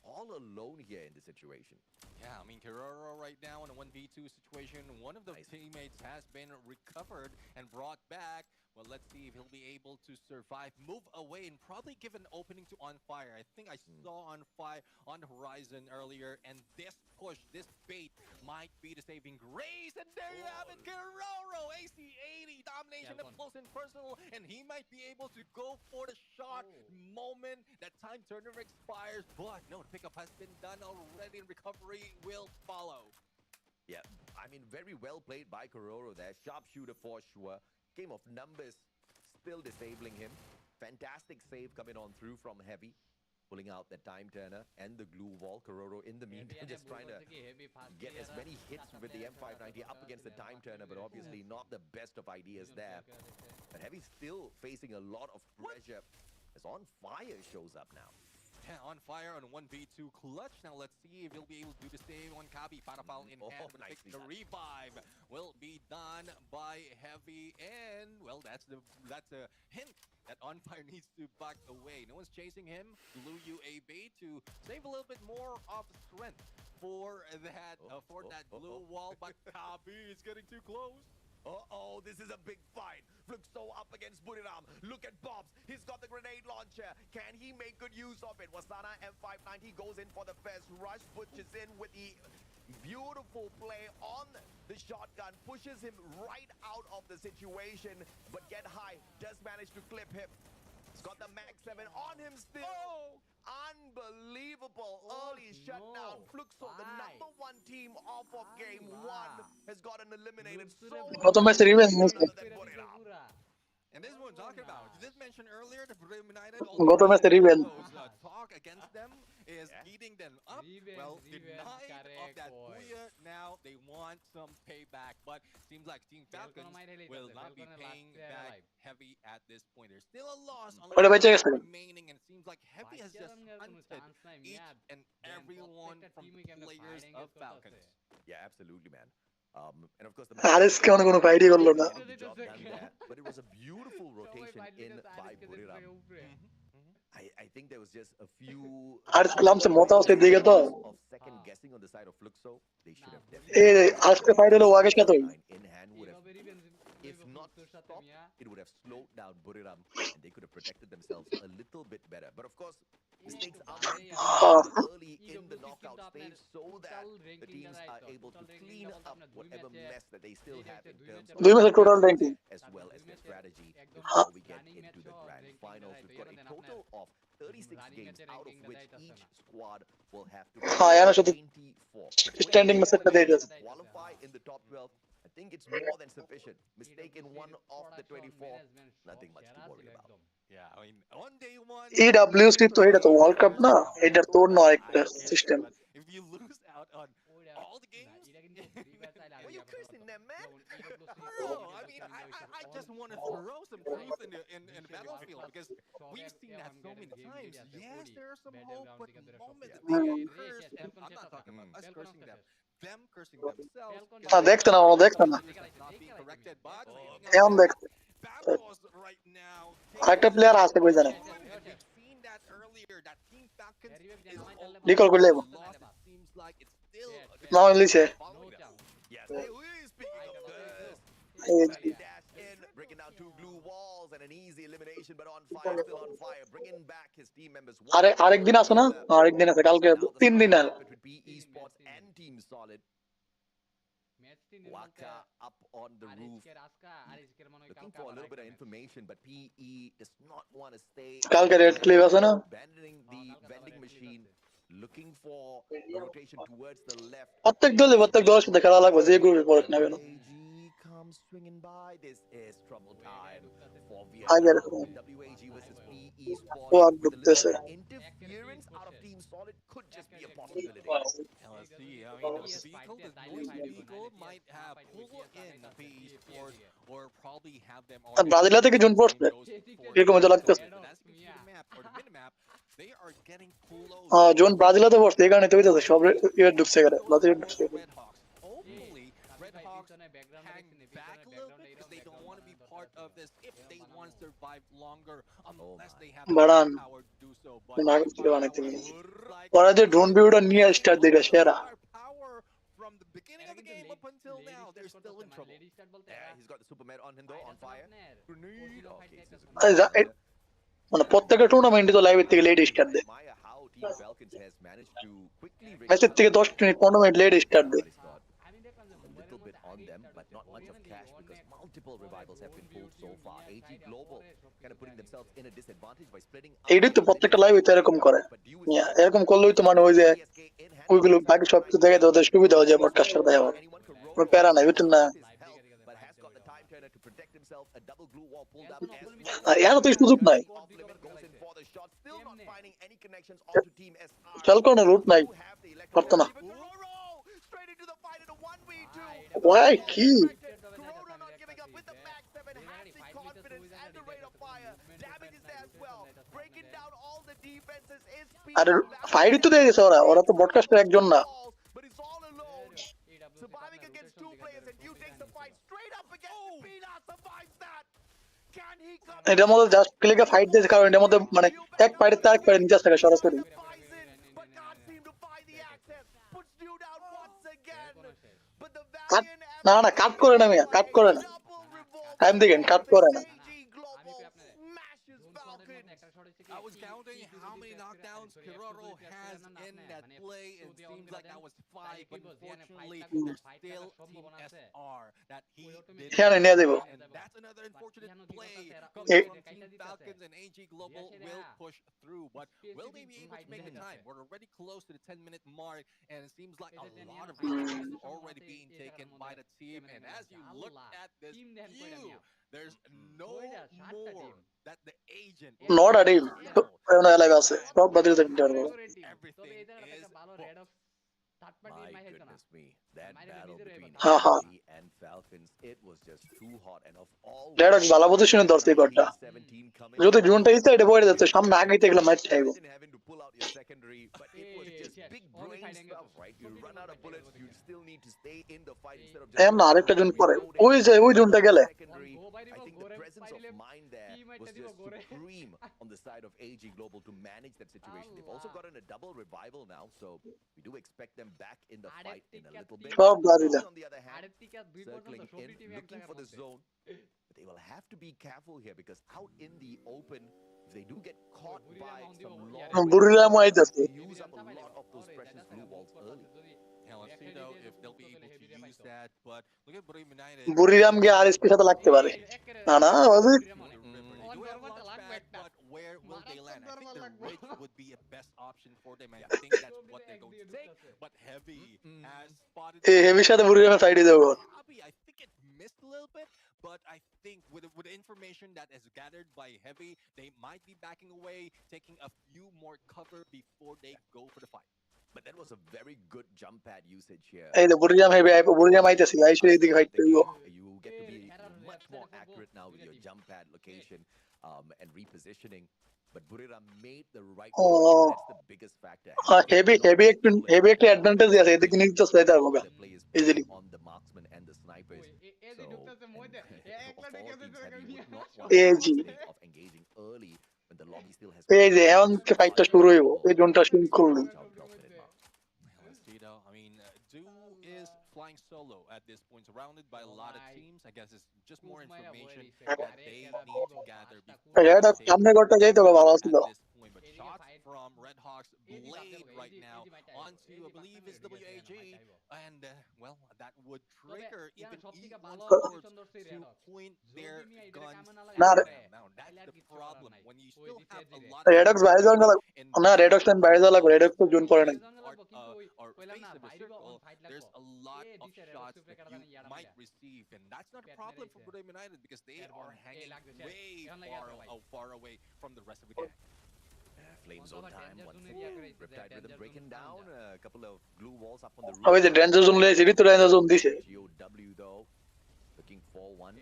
all alone here in this situation. Yeah, I mean, Kiroro right now in a 1v2 situation, one of the teammates has been recovered and brought back. Well, let's see if he'll be able to survive, move away, and probably give an opening to On Fire. I think I saw On Fire on the horizon earlier, and this push, this bait might be the saving grace. And there you have it, Kiroro, AC80, domination of close and personal, and he might be able to go for the shot moment. That time turner expires, but no, the pickup has been done already, and recovery will follow. Yeah, I mean, very well played by Kororo there. Sharpshooter for sure. Game of numbers still disabling him. Fantastic save coming on through from Heavy, pulling out the time turner and the glue wall. Kororo in the meantime just trying to get as many hits with the M590 up against the time turner, but obviously not the best of ideas there. But Heavy's still facing a lot of pressure as On Fire shows up now. Yeah, On Fire on 1v2 clutch. Now let's see if he'll be able to do the same on Kabi. Parafoul in hand. The revive will be done by Heavy, and well, that's a hint that On Fire needs to back away. No one's chasing him. Blue UAB to save a little bit more of strength for that blue wall, but Kabi is getting too close. Uh-oh, this is a big fight. Fluxo up against Buriram. Look at Bobs. He's got the grenade launcher. Can he make good use of it? Wasana M590 goes in for the first rush. Butches in with the beautiful play on the shotgun. Pushes him right out of the situation. But Get High does manage to clip him. He's got the Mag 7 on him still. Unbelievable early shutdown. Fluxo, the #1 team off of game 1, has gotten eliminated so much than Buriram. And this is what I'm talking about. You did mention earlier the Brim United talk against them is eating them up. Well, denied of that Booyah. Now they want some payback, but seems like Team Falcons will not be paying back Heavy at this point. There's still a loss on remaining, and it seems like Heavy has just hunted each and every one from the players of Falcons. Yeah, absolutely, man. And of course, the job done there, but it was a beautiful rotation in by Buriram. I think there was just a few of second guessing on the side of Fluxo. They should have definitely in hand would have, if not stopped, it would have slowed down Buriram, and they could have protected themselves a little bit better. But of course, mistakes are early in the knockout stage so that the teams are able to clean up whatever mess that they still have in terms of as well as their strategy before we get into the grand finals. We've got a total of 36 games, out of which each squad will have to play 24. To qualify in the top 12, I think it's more than sufficient. Mistake in one of the 24, nothing much to worry about. Yeah, I mean, on day 1, World Cup na এটা তোর না একটা system if you lose out on all the games, Why are you cursing them, man? I mean, I just want to throw some truth in the battlefield, because we've seen that so many times. Yes, there's some hope, but the moment that they get cursed, and I'm not talking about us cursing them cursing themselves. দেখতে না Not being corrected, but এখন দেখতে battles right now. আরেকটা player আছে কই জানে We've seen that earlier. That Team Falcons is recall করলে lost. It seems like it's still না লিছে Yes, speaking of this, dash in, breaking down 2 glue walls and an easy elimination, but On Fire, still on fire, bringing back his team members. আরেকদিন আছে না আরেকদিন আছে কালকে 3 দিন আর PE Sports and Team Solid. Waka up on the roof, looking for a little bit of information, but PE does not want to stay. কালকে red clip আছে না Abandoning the vending machine, looking for a rotation towards the left. প্রত্যেক দলের সাথে খেলা লাগবে যে গ্রুপে পড়ে না কেন Comes swinging by. This is trouble time for I get it. Vietnam. WAG versus PE Sports. What With a this little is? interference out of Team Solid could just be a possibility. let's see. I mean, the noise vehicle might have pulled in PE Sports, or probably have them on Brasilia থেকে June পড়ছে এরকম তো লাগতেছে they are getting close. জুন ব্রাজিলিয়াতে পড়ছে এই কারণে তো হইতাছে সব ইয়ে ঢুকছে করে ব্রাজিল ঢুকছে Hopefully, Red Hawks hang back a little bit because they don't want to be part of this if they want to survive longer, unless they have the Baran, power to do so. But Nagas right now, বানাইতে it গেলে looks like ওরা যে drone ভিউটা নিয়ে start দিবে সেরা firepower from the beginning of the game up until now. They're still in trouble. Yeah, he's got the Superman on him though, on fire. Grenade. Okay, this is a good one. মানে প্রত্যেকটা টুর্নামেন্টে তো লাইভের থেকে let start দেয় Admire how Team Falcons has managed to quickly ম্যাচের থেকে 10 minute 15 minute let start দেয় a little bit on them, but not much of cash because multiple revivals have been pulled so far. AG Global kind of putting themselves in a disadvantage by splitting up. এইটাই তো প্রত্যেকটা লাইভে তো এরকম করে এরকম করলেই তো মানে ওই যে ওইগুলো বাকি সব কিছু দেখে তো ওদের সুবিধা হয়ে যায় ব্রডকাস্টার দেয় আমার কোনো প্যারা নাই বুঝছেন না But has got the time turner to protect himself. A double glue wall pulled up আর এর তো সুযোগ নাই off limit goes in for the shot. Still not finding any connections onto Team SR. চাল কোনো রুট নাই পারতো না Straight into the fight in a 1v2. Why কি Corona not giving up with the max 7, has the confidence and the rate of fire. Damage is there as well. Breaking down all the defenses is আর fight তো দিয়ে দিছে ওরা ওরা তো broadcaster একজন না but he's all alone. Surviving against two players and you takes the fight straight up against Booyah survives that. Can he come এটার মধ্যে জাস্ট ক্লিকে ফাইট দিয়েছে কারণ এটার মধ্যে মানে এক পাইরে তার এক পাইরে নিচে থাকে সরাসরি buys in, but can't seem to find the access. Puts you down once again. But the cut Valiant না না কাট করে না মিয়া কাট করে না double revolt. টাইম দেখেন কাট করে না AG Global smashes Falcons. I was counting how many knockdowns Kiroro has in that play, and it seems like that was 5, but unfortunately, there's still Team SR that he did. এখানে নিয়ে যাবো And that's another unfortunate play Eh. coming from Team Falcons, and AG Global will push through, but will they be able to make the time? We're already close to the 10-minute mark, and it seems like a lot of resources is already being taken by the team, and as you look at this view, there's no more that the agent not আর team live আছে সব বাতিল করতে পারবো everything is booked. My goodness me. That battle between Ha, ha. AG and Falcons, it was just too hot. And of all ডেডক ভালো পজিশনে ধরছে এই গডটা 17 coming যদি জুনটা ইস্তা এটা বইরে যাচ্ছে সামনে আগেইতে গেলে ম্যাচ খাইবো imagine having to pull out your secondary, but it was just big brain stuff, right? You run out of bullets, you still need to stay in the fight instead of এম না আরেকটা June পরে ওই যে ওই জুনটা গেলে secondary. I think the presence of mind there was just supreme on the side of AG Global to manage that situation. They've also gotten a double revival now, so we do expect them back in the fight in a little bit. সব বাতিল On the other hand, circling in, looking for the zone. But they will have to be careful here because out in the open, if they do get caught by some long বুড়িরাম আইতাছে they use up a lot of those precious blue balls early. Yeah, let's see though if they'll be able to use that, but look at Booyah United. বুড়িরাম গিয়ে আর এসপির সাথে লাগতে পারে না না ওই They do have launch pad, but where will they land? I think the ridge would be a best option for them, and I think that's what they're going to take. But Heavy has spotted. এই হেভির সাথে বুড়িরামের সাইডে যাবো Bobby, I think it missed a little bit, but I think with the information that is gathered by Heavy, they might be backing away, taking a few more cover before they go for the fight. But that was a very good jump pad usage here. এই যে বুড়িরাম heavy বুড়িরাম আইতাছে আইসে এইদিকে fight করব You get to be much more accurate now with your jump pad location and repositioning. But Buriram made the right Oh. decision. That's the biggest factor. Heavy একটা advantage আছে এদিকে নিতে তো সেটা হবে The play is easily. on the marksman and the snipers. So, and of all teams, Heavy would not want AG. the mistake of engaging early when the lobby still has. এই যে এখন ফাইটটা শুরু হইব এই জোনটা শুরু করলি Let's see though. I mean, Do is flying solo at this point, surrounded by a lot of teams. I guess it's just more information that they need to gather before এটা they take সামনে গড়টা যাইতো ভালো ছিল at this point. But shots from Red Hawk's blade right now onto, I believe, is WAG, and well, that would trigger even E1 Sports to point their guns Nah, at them. Now that's the problem when you still have a lot of redox বাইরে যাওয়ার কথা in না redox time বাইরে যাওয়া লাগবে redox তো June পড়ে নাই part, or face of the circle, there's a lot of shots that you might receive, and that's not a problem for Booyah United because they are hanging way far away from the rest of the gang. Flame zone time once more. Riptide Rhythm breaking down. A couple of glue walls up on the ওই যে danger zone লইছে এটি তো danger zone দিছে GOW though, looking for one.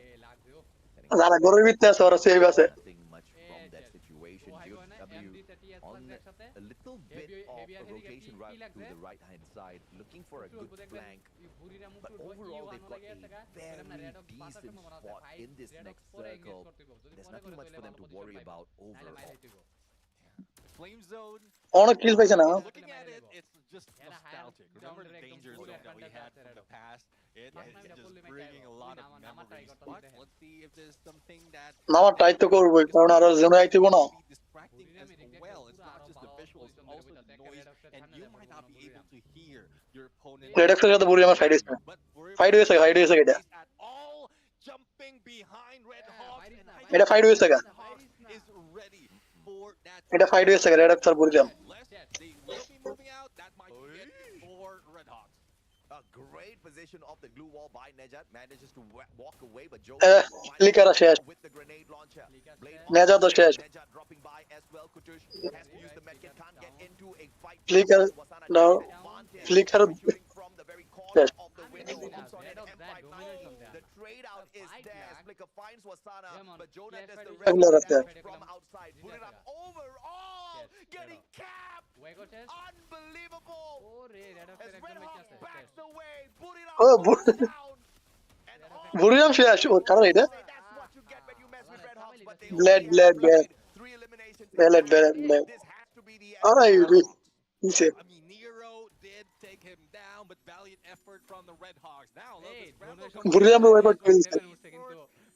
যারা গরের ভিতরে আছে ওরা সেভ আছে Nothing much from that situation. GOW on a little bit of a rotation right to the right hand side, looking for a good flank. But overall, they've got a very decent spot in this next circle. There's nothing much for them to worry about overall. Flame zone. অনেক কিল পাইছে না Looking at it, it's just nostalgic. Remember the danger zone that we had from the past? It is just bringing a lot of memories. But let's see if there's something that নামার try তো করবই কারণ আর জেনে আইতিব না be distracting as well. It's not just the visuals, it's also the noise, and you might not be able to hear your opponent. রেডক্সের সাথে বুড়ি আমার fight হইছে ফাইট হইছে এটা At all, jumping behind Red Hawks, and এটা fight হইছে Red Hawks is ready for that. এটা fight hue saka red sir buri jam They will be moving out. That might be it for Red Hawks. A great position of the glue wall by Nejat. Manages to walk away, but Joe likara shesh with the grenade launcher. Nejat to shesh Nejat dropping by as well. Kutush has to use the medkit. Can't get into a fight. Flicker no flicker from the very corner of the window. The trade out is there. Flicker finds Wasana, but Jonah does the rest from outside. Put it up overall, getting capped. Unbelievable. As Red Hawk backs away, put it oh up down. buri jam shesh o karon eta That's what you get when you mess with Red Hawks. But they bled three eliminations. bled This has to be the end. alright he said I mean, Nero did take him down, but valiant effort from the Red Hawks. Now, look, buri jam ro wipe kill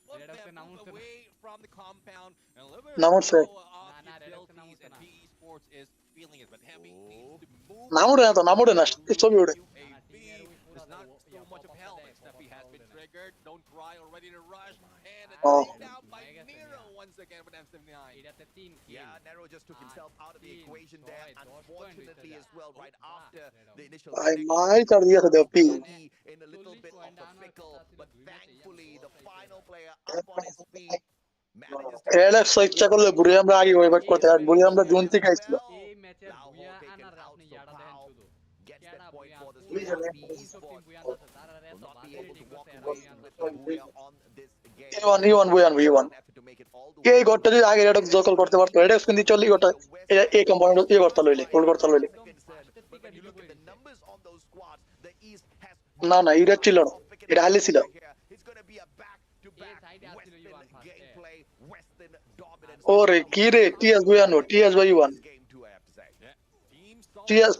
put them away from the compound. And a little bit Namor of sir. abilities and PE Sports is feeling it, but Heavy needs to move. namude na chobi ode UAV is not so much of helmet. Steffi has been triggered. Don't cry, already to rush. And a Oh. takedown by Nero once again with M79. Yeah, Nero just took himself out of the equation there. Unfortunately, as well, right after the initial I might are diya the p in a little bit of a fickle, but thankfully the final player up on his feet manages to red so ইচ্ছা করলে বুড়ি আমরা আগে ওই but করতে আর বুড়ি আমরা June থেকে আইছিল gets that point for the PE Sports. Will not be able to walk away with the Booyah on this game. he won Effort to make it all the K way. এই গটটা যদি আগে redox জকল করতে পারতো redox কিন্তু চলি গটা এই component এই করতে লইলে হোল্ড করতে লইলে But when you look at the numbers on those squads, the East has না না এটা ছিল না এটা হালি ছিল It's going to be a back-to-back Western gameplay, Western dominance. ওরে কি রে টিএস বুয়ানো TS by one Game 2, I have to say.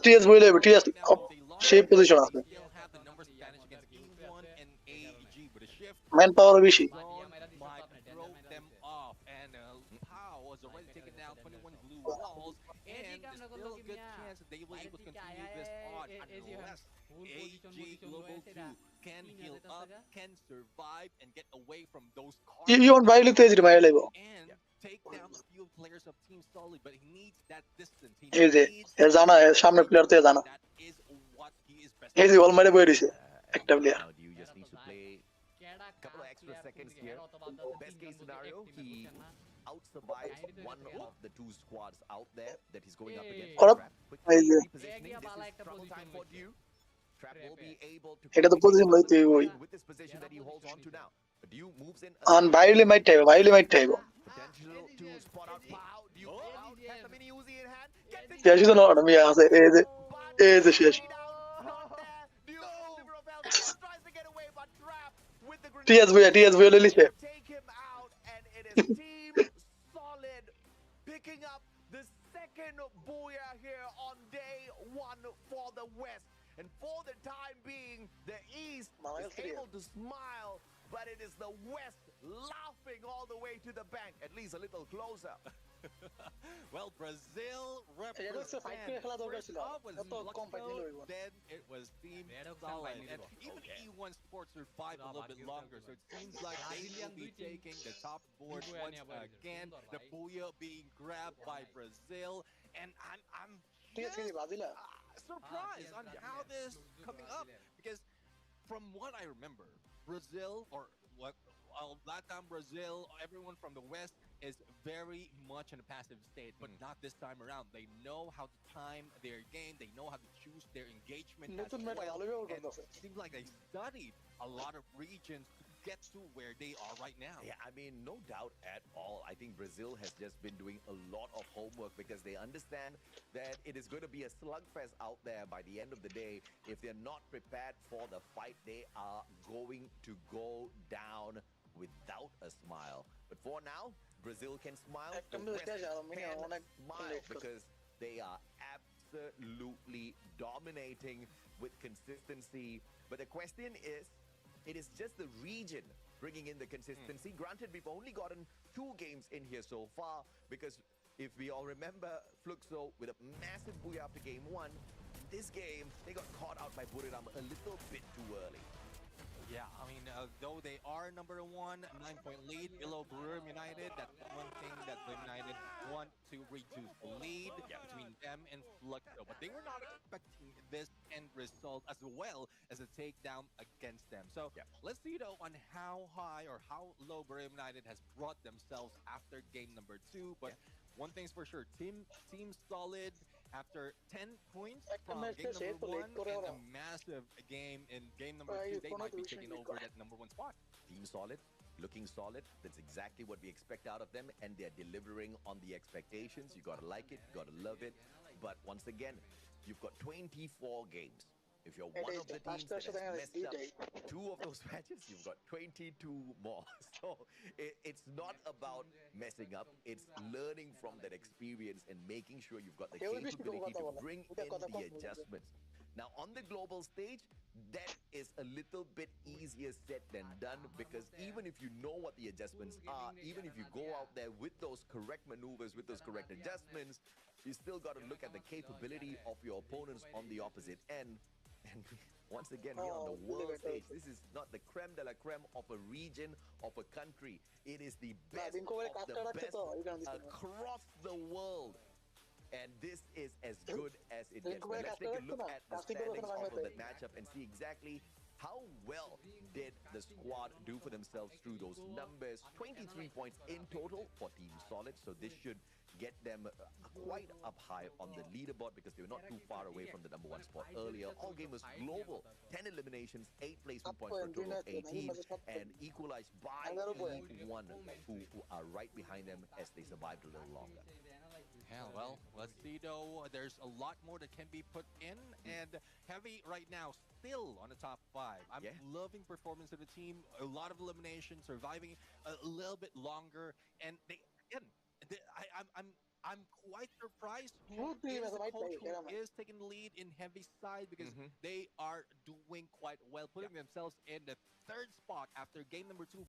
TS বইলে টিএস সেই পজিশন আছে They'll have the numbers advantage against E1 and AEG, but a shift man power বেশি might throw them off. And Pau was already taken down 21 blue walls, and there's still a good chance that they will be able to continue this on unless AEG Global 2 can heal up, can survive, and get away from those cards ইওন বাইলে তেজ রে মাইলে লাগবো and take down a few players of Team Solid. But he needs that distance. He এই যে needs এ জানা সামনে player তে জানা that is what he is best এই যে বল মারে বই দিছে একটা player Now, you just need to play a couple of extra seconds here. Best case scenario, he out-survives one of the two squads out there that he's going up against. Correct. Trap. Quickly Hey, repositioning. This is trouble time for Dew. Trap will be able to এটা তো position লইতে হই with this position that he holds on to now. But Dew moves in and by might type potential to spot out Pau. Dew out, has the mini Uzi in hand. Gets it. শেষ তো না আমি আছে এই যে শেষ Tries to get away, but Trap with the grenade. টিএস বই লিছে Take him out, and it is Team Solid picking up the second Booyah here on day one for the West. And for the time being, the East is able to smile, but it is the West laughing all the way to the bank, at least a little closer. Well, Brazil Red Hawks fight করে খেলা দরকার ছিল। represents was এত কম fight নিল Luxo, ওই then it was Team Solid. And even E1 Sports survived a little bit longer, so it seems like they will be taking the top board once again. The Booyah being grabbed by Brazil, and I'm টিএস কি বাজিলা surprised on how this coming up, because from what I remember, Brazil or what Latam Brazil, everyone from the West is very much in a passive state, but not this time around. They know how to time their game. They know how to choose their engagement. নতুন as মেটা well. আলো ব্যবহার And করতেছে it seems like they studied a lot of regions to get to where they are right now. Yeah, I mean, no doubt at all. I think Brazil has just been doing a lot of homework because they understand that it is going to be a slugfest out there by the end of the day. If they're not prepared for the fight, they are going to go down without a smile. But for now, Brazil can smile. The West can smile because they are absolutely dominating with consistency. But the question is, it is just the region bringing in the consistency. Granted, we've only gotten 2 games in here so far because if we all remember, Fluxo with a massive Booyah after game 1, this game, they got caught out by Buriram a little bit too early. Yeah, I mean, though they are number 1, 9-point lead below Buriram United, that's one thing that the United want to reduce the lead between them and Fluxo. But they were not expecting this end result as well as a takedown against them. So let's see though on how high or how low Buriram United has brought themselves after game number 2. But one thing's for sure, Team Solid, after 10 points from game number 1 and a massive game in game number 2, they might be taking over that number 1 spot. Team Solid, looking solid. That's exactly what we expect out of them, and they're delivering on the expectations. You gotta like it, you gotta love it. But once again, you've got 24 games. If you're one of the teams that has messed up 2 of those matches, you've got 22 more. So it's not about messing up. It's learning from that experience and making sure you've got the capability to bring in the adjustments. Now, on the global stage, that is a little bit easier said than done because even if you know what the adjustments are, even if you go out there with those correct maneuvers, with those correct adjustments, you still got to look at the capability of your opponents on the opposite end. And once again, here on the world stage, this is not the creme de la creme of a region, of a country. It is the best of the best across the world. And this is as good as it gets. But let's take a look at the standings of the matchup and see exactly how well did the squad do for themselves through those numbers. 23 points in total for Team Solid, so this should get them quite up high on the leaderboard because they were not too far away from the number 1 spot earlier. All game was global, 10 eliminations, 8 placement points for a total of 18, and equalized by League 1, who are right behind them as they survived a little longer. Yeah, well, let's see though. There's a lot more that can be put in, and Heavy right now still on the top 5. I'm loving performance of the team. A lot of elimination, surviving a little bit longer, and I'm quite surprised who is the coach who is taking the lead in Heavy side because they are doing quite well, putting themselves in the 3rd spot after game number 2